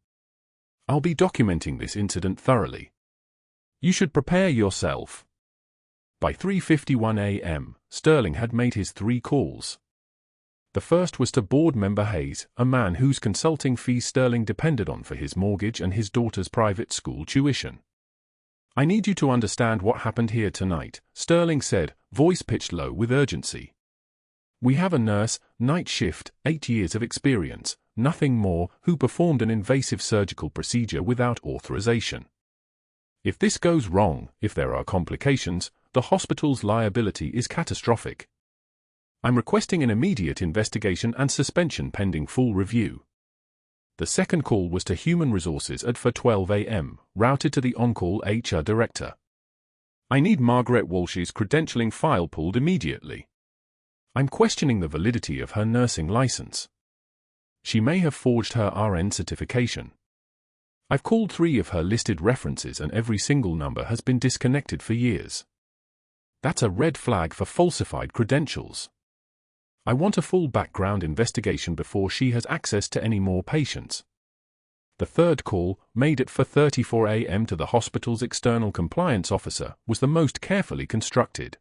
I'll be documenting this incident thoroughly. You should prepare yourself. By 3:51 a.m., Sterling had made his 3 calls. The first was to board member Hayes, a man whose consulting fees Sterling depended on for his mortgage and his daughter's private school tuition. I need you to understand what happened here tonight, Sterling said, voice pitched low with urgency. We have a nurse, night shift, 8 years of experience, nothing more, who performed an invasive surgical procedure without authorization. If this goes wrong, if there are complications, the hospital's liability is catastrophic. I'm requesting an immediate investigation and suspension pending full review. The second call was to Human Resources at 4:12 a.m., routed to the on-call HR director. I need Margaret Walsh's credentialing file pulled immediately. I'm questioning the validity of her nursing license. She may have forged her RN certification. I've called 3 of her listed references and every single number has been disconnected for years. That's a red flag for falsified credentials. I want a full background investigation before she has access to any more patients. The third call, made at 4:34 a.m. to the hospital's external compliance officer, was the most carefully constructed.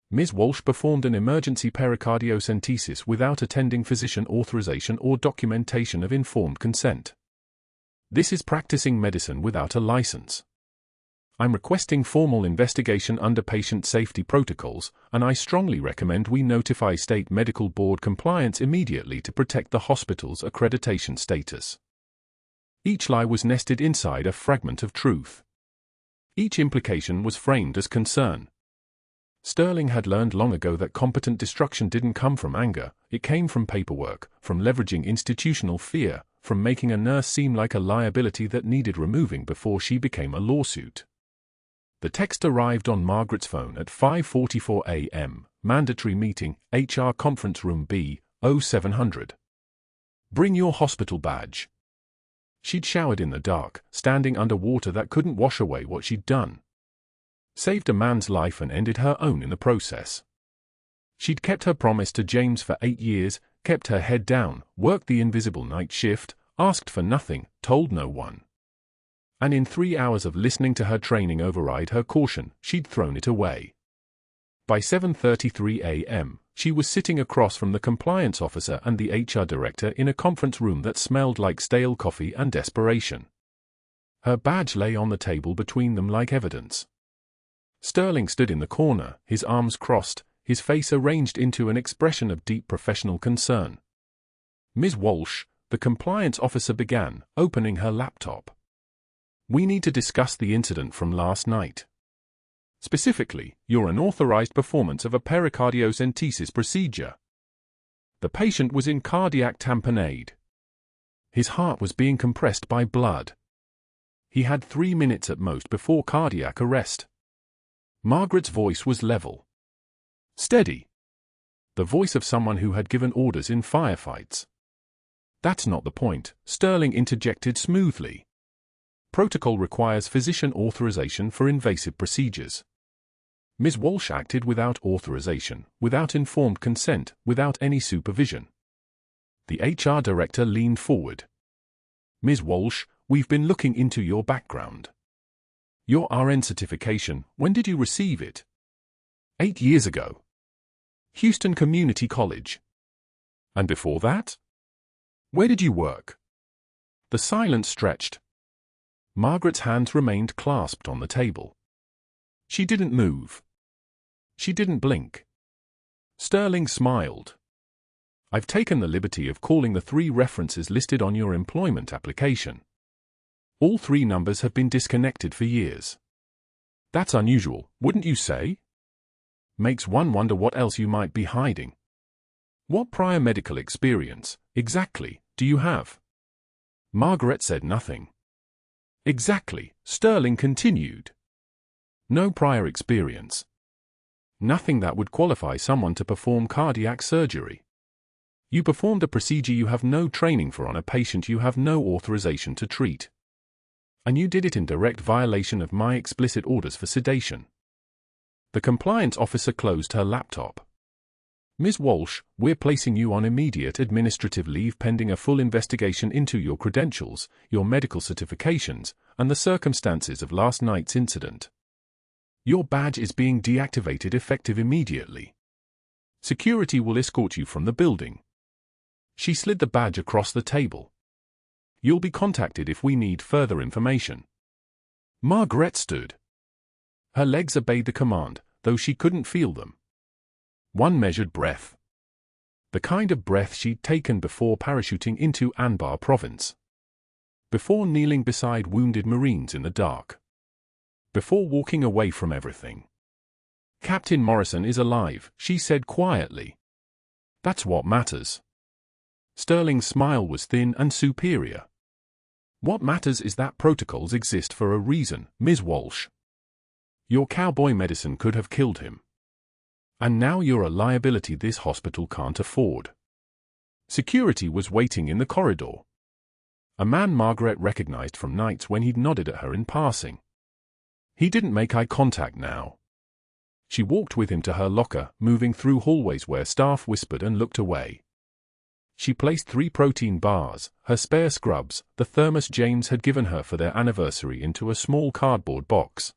Ms. Walsh performed an emergency pericardiocentesis without attending physician authorization or documentation of informed consent. This is practicing medicine without a license. I'm requesting formal investigation under patient safety protocols, and I strongly recommend we notify State Medical Board compliance immediately to protect the hospital's accreditation status. Each lie was nested inside a fragment of truth. Each implication was framed as concern. Sterling had learned long ago that competent destruction didn't come from anger, it came from paperwork, from leveraging institutional fear, from making a nurse seem like a liability that needed removing before she became a lawsuit. The text arrived on Margaret's phone at 5:44 a.m., mandatory meeting, HR conference room B, 0700. Bring your hospital badge. She'd showered in the dark, standing under water that couldn't wash away what she'd done. Saved a man's life and ended her own in the process. She'd kept her promise to James for 8 years, kept her head down, worked the invisible night shift, asked for nothing, told no one. And in 3 hours of listening to her training override her caution, she'd thrown it away. By 7:33 a.m., she was sitting across from the compliance officer and the HR director in a conference room that smelled like stale coffee and desperation. Her badge lay on the table between them like evidence. Sterling stood in the corner, his arms crossed, his face arranged into an expression of deep professional concern. Ms. Walsh, the compliance officer began, opening her laptop. We need to discuss the incident from last night. Specifically, your unauthorized performance of a pericardiocentesis procedure. The patient was in cardiac tamponade. His heart was being compressed by blood. He had 3 minutes at most before cardiac arrest. Margaret's voice was level. Steady. The voice of someone who had given orders in firefights. That's not the point, Sterling interjected smoothly. Protocol requires physician authorization for invasive procedures. Ms. Walsh acted without authorization, without informed consent, without any supervision. The HR director leaned forward. Ms. Walsh, we've been looking into your background. Your RN certification, when did you receive it? 8 years ago. Houston Community College. And before that? Where did you work? The silence stretched. Margaret's hands remained clasped on the table. She didn't move. She didn't blink. Sterling smiled. I've taken the liberty of calling the 3 references listed on your employment application. All 3 numbers have been disconnected for years. That's unusual, wouldn't you say? Makes one wonder what else you might be hiding. What prior medical experience, exactly, do you have? Margaret said nothing. Exactly, Sterling continued. No prior experience. Nothing that would qualify someone to perform cardiac surgery. You performed a procedure you have no training for on a patient you have no authorization to treat. And you did it in direct violation of my explicit orders for sedation. The compliance officer closed her laptop. Ms. Walsh, we're placing you on immediate administrative leave pending a full investigation into your credentials, your medical certifications, and the circumstances of last night's incident. Your badge is being deactivated effective immediately. Security will escort you from the building. She slid the badge across the table. You'll be contacted if we need further information. Margaret stood. Her legs obeyed the command, though she couldn't feel them. One measured breath. The kind of breath she'd taken before parachuting into Anbar province. Before kneeling beside wounded Marines in the dark. Before walking away from everything. Captain Morrison is alive, she said quietly. That's what matters. Sterling's smile was thin and superior. What matters is that protocols exist for a reason, Ms. Walsh. Your cowboy medicine could have killed him. And now you're a liability this hospital can't afford. Security was waiting in the corridor. A man Margaret recognized from nights when he'd nodded at her in passing. He didn't make eye contact now. She walked with him to her locker, moving through hallways where staff whispered and looked away. She placed 3 protein bars, her spare scrubs, the thermos James had given her for their anniversary into a small cardboard box.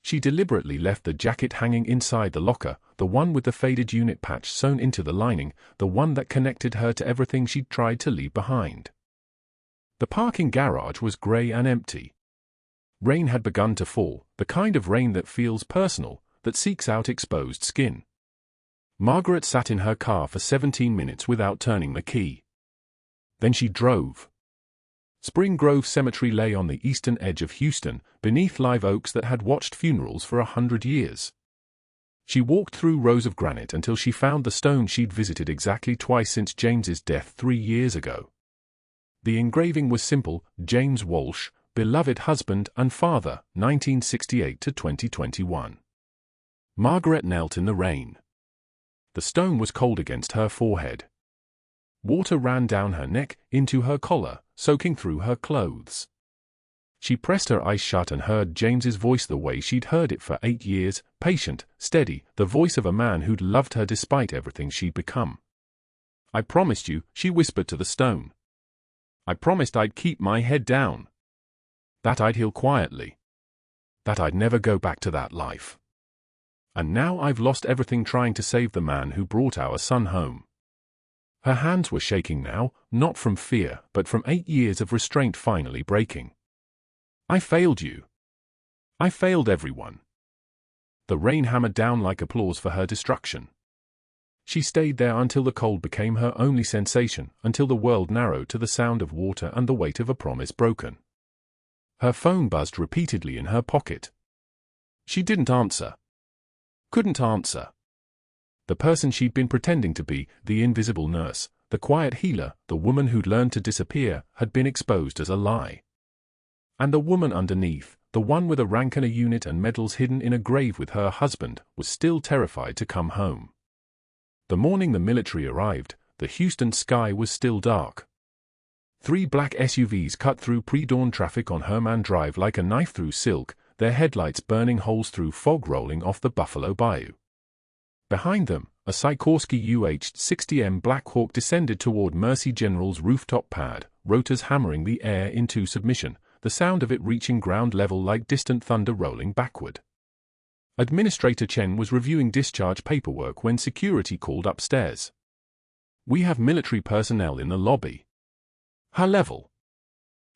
She deliberately left the jacket hanging inside the locker, the one with the faded unit patch sewn into the lining, the one that connected her to everything she'd tried to leave behind. The parking garage was grey and empty. Rain had begun to fall, the kind of rain that feels personal, that seeks out exposed skin. Margaret sat in her car for 17 minutes without turning the key. Then she drove. Spring Grove Cemetery lay on the eastern edge of Houston, beneath live oaks that had watched funerals for 100 years. She walked through rows of granite until she found the stone she'd visited exactly twice since James's death 3 years ago. The engraving was simple: James Walsh, beloved husband and father, 1968 to 2021. Margaret knelt in the rain. The stone was cold against her forehead. Water ran down her neck, into her collar, soaking through her clothes. She pressed her eyes shut and heard James's voice the way she'd heard it for 8 years, patient, steady, the voice of a man who'd loved her despite everything she'd become. I promised you, she whispered to the stone. I promised I'd keep my head down. That I'd heal quietly. That I'd never go back to that life. And now I've lost everything trying to save the man who brought our son home. Her hands were shaking now, not from fear, but from 8 years of restraint finally breaking. I failed you. I failed everyone. The rain hammered down like applause for her destruction. She stayed there until the cold became her only sensation, until the world narrowed to the sound of water and the weight of a promise broken. Her phone buzzed repeatedly in her pocket. She didn't answer. Couldn't answer. The person she'd been pretending to be, the invisible nurse, the quiet healer, the woman who'd learned to disappear, had been exposed as a lie. And the woman underneath, the one with a rank and a unit and medals hidden in a grave with her husband, was still terrified to come home. The morning the military arrived, the Houston sky was still dark. 3 black SUVs cut through pre-dawn traffic on Herman Drive like a knife through silk, their headlights burning holes through fog rolling off the Buffalo Bayou. Behind them, a Sikorsky UH-60M Black Hawk descended toward Mercy General's rooftop pad, rotors hammering the air into submission, the sound of it reaching ground level like distant thunder rolling backward. Administrator Chen was reviewing discharge paperwork when security called upstairs. We have military personnel in the lobby. High level.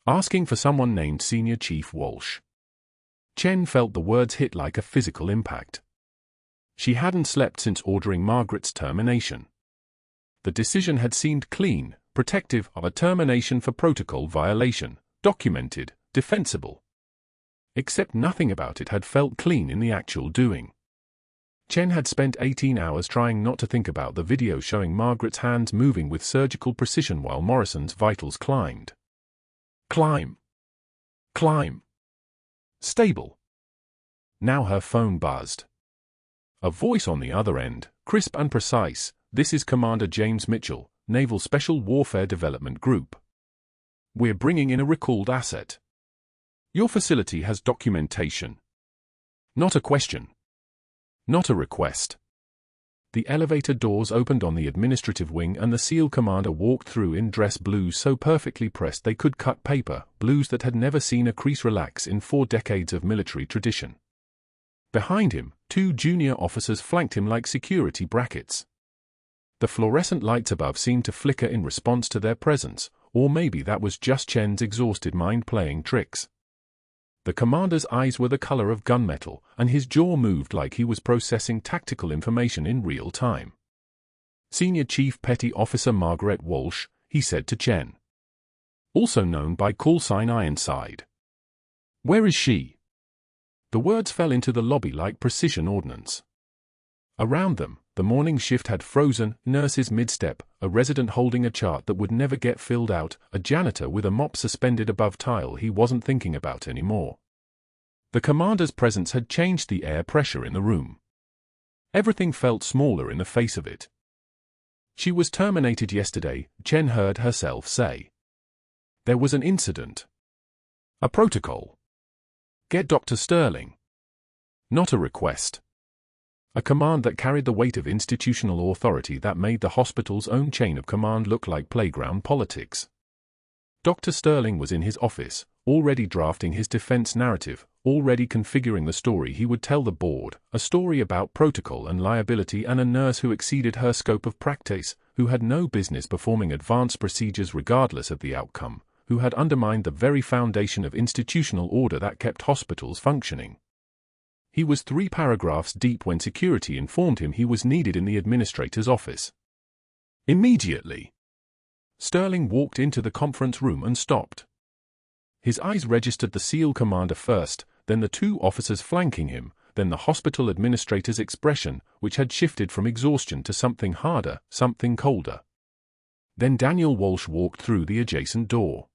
Asking for someone named Senior Chief Walsh. Chen felt the words hit like a physical impact. She hadn't slept since ordering Margaret's termination. The decision had seemed clean, protective of a termination for protocol violation, documented, defensible. Except nothing about it had felt clean in the actual doing. Chen had spent 18 hours trying not to think about the video showing Margaret's hands moving with surgical precision while Morrison's vitals climbed. Climb. Climb. Stable. Now her phone buzzed. A voice on the other end, crisp and precise. "This is Commander James Mitchell, Naval Special Warfare Development Group. We're bringing in a recalled asset. Your facility has documentation. Not a question. Not a request." The elevator doors opened on the administrative wing and the SEAL commander walked through in dress blues so perfectly pressed they could cut paper, blues that had never seen a crease relax in 4 decades of military tradition. Behind him, 2 junior officers flanked him like security brackets. The fluorescent lights above seemed to flicker in response to their presence, or maybe that was just Chen's exhausted mind playing tricks. The commander's eyes were the color of gunmetal, and his jaw moved like he was processing tactical information in real time. "Senior Chief Petty Officer Margaret Walsh," he said to Chen. "Also known by call sign Ironside. Where is she?" The words fell into the lobby like precision ordnance. Around them, the morning shift had frozen, nurses mid-step, a resident holding a chart that would never get filled out, a janitor with a mop suspended above tile he wasn't thinking about anymore. The commander's presence had changed the air pressure in the room. Everything felt smaller in the face of it. "She was terminated yesterday," Chen heard herself say. "There was an incident. A protocol. Get Dr. Sterling. Not a request." A command that carried the weight of institutional authority that made the hospital's own chain of command look like playground politics. Dr. Sterling was in his office, already drafting his defense narrative, already configuring the story he would tell the board, a story about protocol and liability and a nurse who exceeded her scope of practice, who had no business performing advanced procedures regardless of the outcome, who had undermined the very foundation of institutional order that kept hospitals functioning. He was 3 paragraphs deep when security informed him he was needed in the administrator's office. Immediately. Sterling walked into the conference room and stopped. His eyes registered the SEAL commander first, then the 2 officers flanking him, then the hospital administrator's expression, which had shifted from exhaustion to something harder, something colder. Then Daniel Walsh walked through the adjacent door.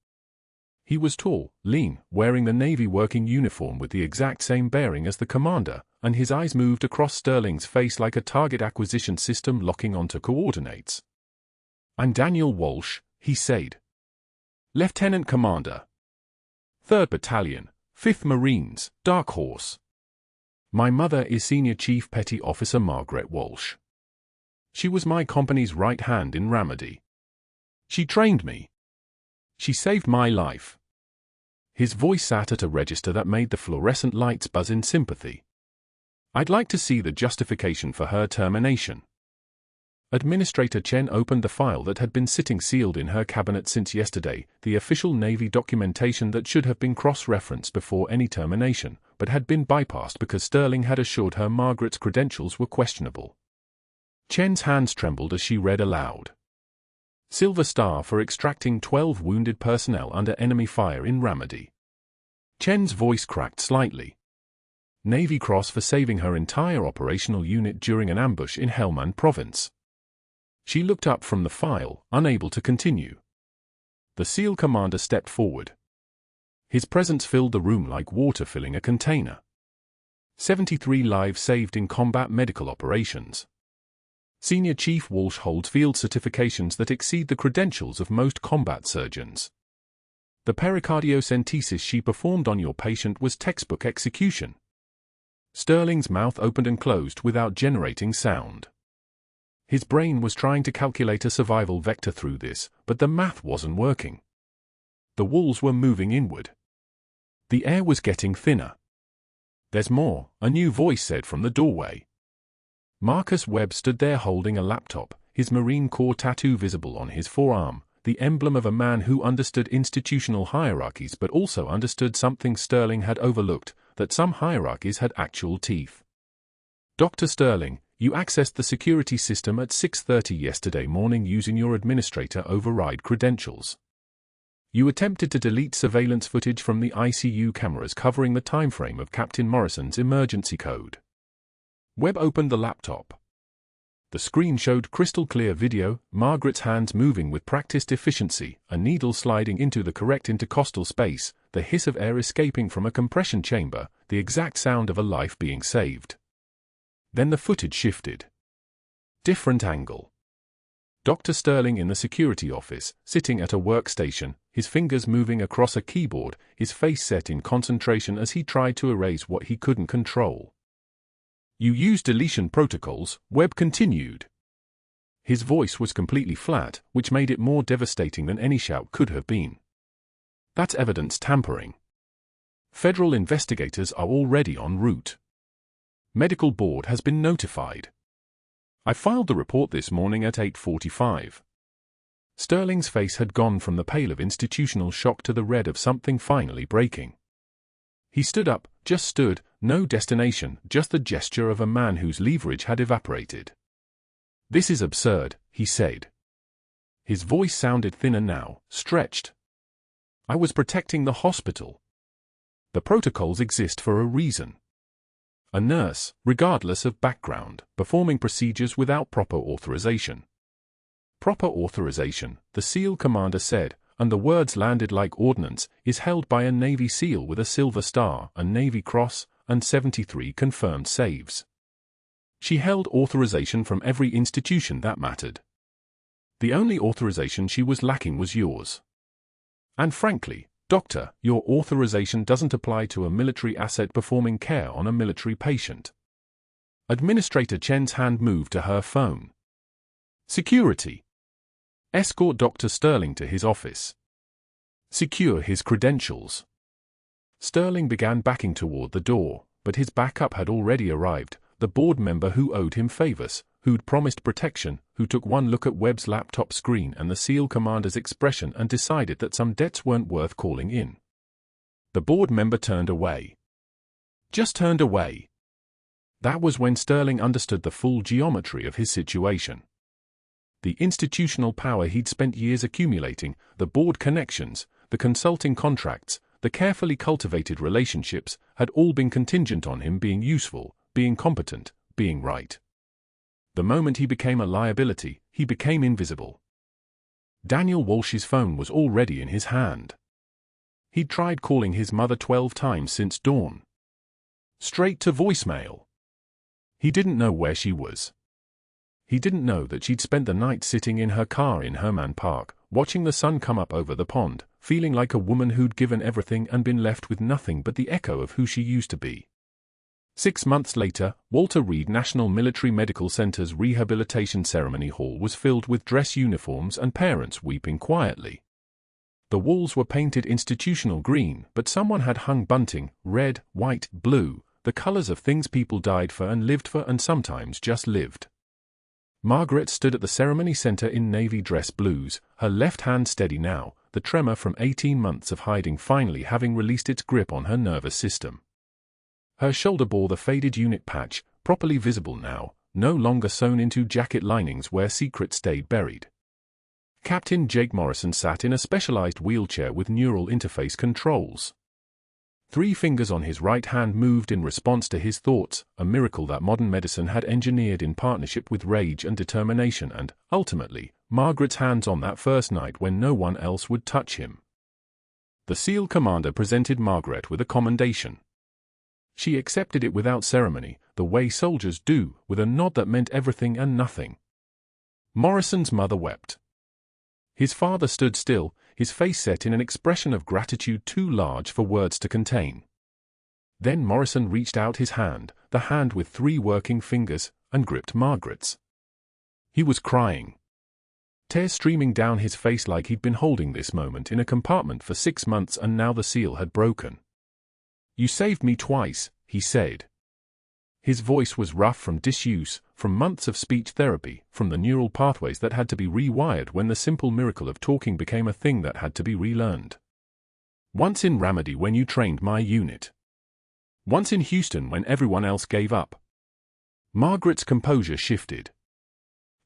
He was tall, lean, wearing the Navy working uniform with the exact same bearing as the commander, and his eyes moved across Sterling's face like a target acquisition system locking onto coordinates. "I'm Daniel Walsh," he said. "Lieutenant Commander. 3rd Battalion, 5th Marines, Dark Horse. My mother is Senior Chief Petty Officer Margaret Walsh. She was my company's right hand in Ramadi. She trained me. She saved my life." His voice sat at a register that made the fluorescent lights buzz in sympathy. "I'd like to see the justification for her termination." Administrator Chen opened the file that had been sitting sealed in her cabinet since yesterday, the official Navy documentation that should have been cross-referenced before any termination, but had been bypassed because Sterling had assured her Margaret's credentials were questionable. Chen's hands trembled as she read aloud. "Silver Star for extracting 12 wounded personnel under enemy fire in Ramadi." Chen's voice cracked slightly. "Navy Cross for saving her entire operational unit during an ambush in Helmand Province." She looked up from the file, unable to continue. The SEAL commander stepped forward. His presence filled the room like water filling a container. 73 lives saved in combat medical operations. Senior Chief Walsh holds field certifications that exceed the credentials of most combat surgeons. The pericardiocentesis she performed on your patient was textbook execution. Sterling's mouth opened and closed without generating sound. His brain was trying to calculate a survival vector through this, but the math wasn't working. The walls were moving inward. The air was getting thinner. "There's more," a new voice said from the doorway. Marcus Webb stood there holding a laptop, his Marine Corps tattoo visible on his forearm, the emblem of a man who understood institutional hierarchies but also understood something Sterling had overlooked, that some hierarchies had actual teeth. "Dr. Sterling, you accessed the security system at 6:30 yesterday morning using your administrator override credentials. You attempted to delete surveillance footage from the ICU cameras covering the timeframe of Captain Morrison's emergency code. Webb opened the laptop. The screen showed crystal-clear video, Margaret's hands moving with practiced efficiency, a needle sliding into the correct intercostal space, the hiss of air escaping from a compression chamber, the exact sound of a life being saved. Then the footage shifted. Different angle. Dr. Sterling in the security office, sitting at a workstation, his fingers moving across a keyboard, his face set in concentration as he tried to erase what he couldn't control. You used deletion protocols, Webb continued. His voice was completely flat, which made it more devastating than any shout could have been. That's evidence tampering. Federal investigators are already en route. Medical board has been notified. I filed the report this morning at 8:45. Sterling's face had gone from the pale of institutional shock to the red of something finally breaking. He stood up, just stood, no destination, just the gesture of a man whose leverage had evaporated. This is absurd, he said. His voice sounded thinner now, stretched. I was protecting the hospital. The protocols exist for a reason. A nurse, regardless of background, performing procedures without proper authorization. Proper authorization, the SEAL commander said, and the words landed like ordnance, is held by a Navy SEAL with a Silver Star, a Navy Cross, and 73 confirmed saves. She held authorization from every institution that mattered. The only authorization she was lacking was yours. And frankly, Doctor, your authorization doesn't apply to a military asset performing care on a military patient. Administrator Chen's hand moved to her phone. Security. Escort Dr. Sterling to his office. Secure his credentials. Sterling began backing toward the door, but his backup had already arrived, the board member who owed him favors, who'd promised protection, who took one look at Webb's laptop screen and the SEAL commander's expression and decided that some debts weren't worth calling in. The board member turned away. Just turned away. That was when Sterling understood the full geometry of his situation. The institutional power he'd spent years accumulating, the board connections, the consulting contracts, the carefully cultivated relationships, had all been contingent on him being useful, being competent, being right. The moment he became a liability, he became invisible. Daniel Walsh's phone was already in his hand. He'd tried calling his mother 12 times since dawn. Straight to voicemail. He didn't know where she was. He didn't know that she'd spent the night sitting in her car in Herman Park, watching the sun come up over the pond, feeling like a woman who'd given everything and been left with nothing but the echo of who she used to be. 6 months later, Walter Reed National Military Medical Center's rehabilitation ceremony hall was filled with dress uniforms and parents weeping quietly. The walls were painted institutional green, but someone had hung bunting, red, white, blue, the colors of things people died for and lived for and sometimes just lived. Margaret stood at the ceremony center in navy dress blues, her left hand steady now, the tremor from 18 months of hiding finally having released its grip on her nervous system. Her shoulder bore the faded unit patch, properly visible now, no longer sewn into jacket linings where secrets stayed buried. Captain Jake Morrison sat in a specialized wheelchair with neural interface controls. 3 fingers on his right hand moved in response to his thoughts, a miracle that modern medicine had engineered in partnership with rage and determination and, ultimately, Margaret's hands on that first night when no one else would touch him. The SEAL commander presented Margaret with a commendation. She accepted it without ceremony, the way soldiers do, with a nod that meant everything and nothing. Morrison's mother wept. His father stood still, his face set in an expression of gratitude too large for words to contain. Then Morrison reached out his hand, the hand with 3 working fingers, and gripped Margaret's. He was crying. Tears streaming down his face like he'd been holding this moment in a compartment for 6 months and now the seal had broken. "You saved me twice," he said. His voice was rough from disuse, from months of speech therapy, from the neural pathways that had to be rewired when the simple miracle of talking became a thing that had to be relearned. "Once in Ramadi when you trained my unit. Once in Houston when everyone else gave up." Margaret's composure shifted.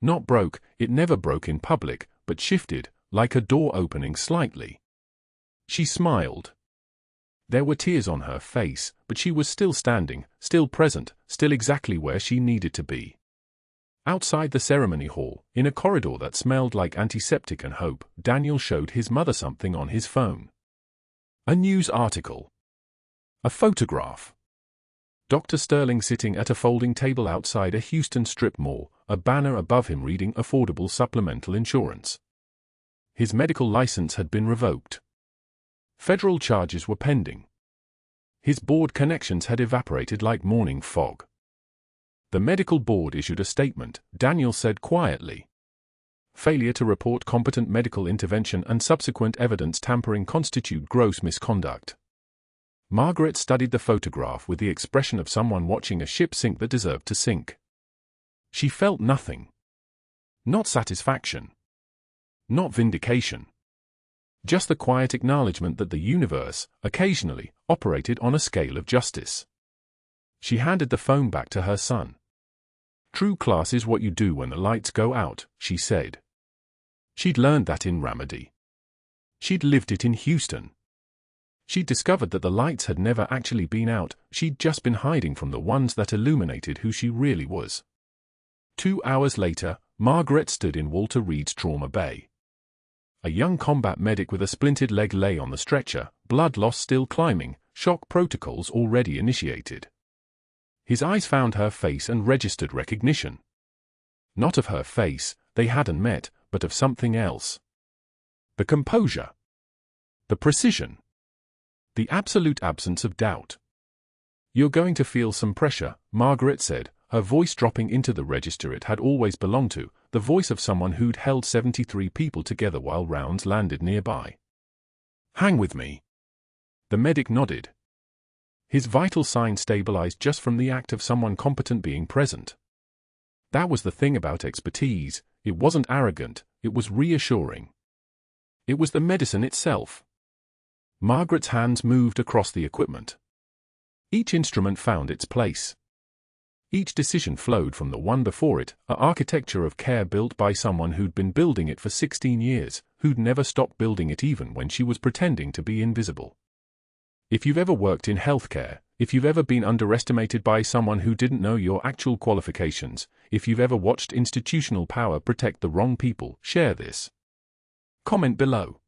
Not broke, it never broke in public, but shifted, like a door opening slightly. She smiled. There were tears on her face, but she was still standing, still present, still exactly where she needed to be. Outside the ceremony hall, in a corridor that smelled like antiseptic and hope, Daniel showed his mother something on his phone. A news article. A photograph. Dr. Sterling sitting at a folding table outside a Houston strip mall, a banner above him reading affordable supplemental insurance. His medical license had been revoked. Federal charges were pending. His board connections had evaporated like morning fog. The medical board issued a statement, Daniel said quietly. Failure to report competent medical intervention and subsequent evidence tampering constitute gross misconduct. Margaret studied the photograph with the expression of someone watching a ship sink that deserved to sink. She felt nothing. Not satisfaction. Not vindication. Just the quiet acknowledgement that the universe, occasionally, operated on a scale of justice. She handed the phone back to her son. True class is what you do when the lights go out, she said. She'd learned that in Ramadi. She'd lived it in Houston. She'd discovered that the lights had never actually been out, she'd just been hiding from the ones that illuminated who she really was. 2 hours later, Margaret stood in Walter Reed's trauma bay. A young combat medic with a splintered leg lay on the stretcher, blood loss still climbing, shock protocols already initiated. His eyes found her face and registered recognition. Not of her face, they hadn't met, but of something else. The composure. The precision. The absolute absence of doubt. You're going to feel some pressure, Margaret said, her voice dropping into the register it had always belonged to, the voice of someone who'd held 73 people together while rounds landed nearby. Hang with me. The medic nodded. His vital signs stabilized just from the act of someone competent being present. That was the thing about expertise, it wasn't arrogant, it was reassuring. It was the medicine itself. Margaret's hands moved across the equipment. Each instrument found its place. Each decision flowed from the one before it, an architecture of care built by someone who'd been building it for 16 years, who'd never stopped building it even when she was pretending to be invisible. If you've ever worked in healthcare, if you've ever been underestimated by someone who didn't know your actual qualifications, if you've ever watched institutional power protect the wrong people, share this. Comment below.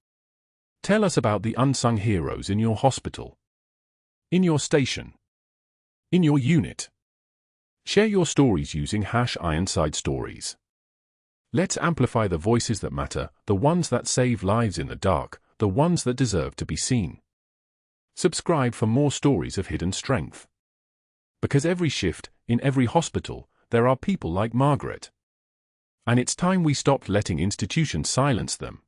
Tell us about the unsung heroes in your hospital, in your station, in your unit. Share your stories using #IronsideStories. Let's amplify the voices that matter, the ones that save lives in the dark, the ones that deserve to be seen. Subscribe for more stories of hidden strength. Because every shift, in every hospital, there are people like Margaret. And it's time we stopped letting institutions silence them.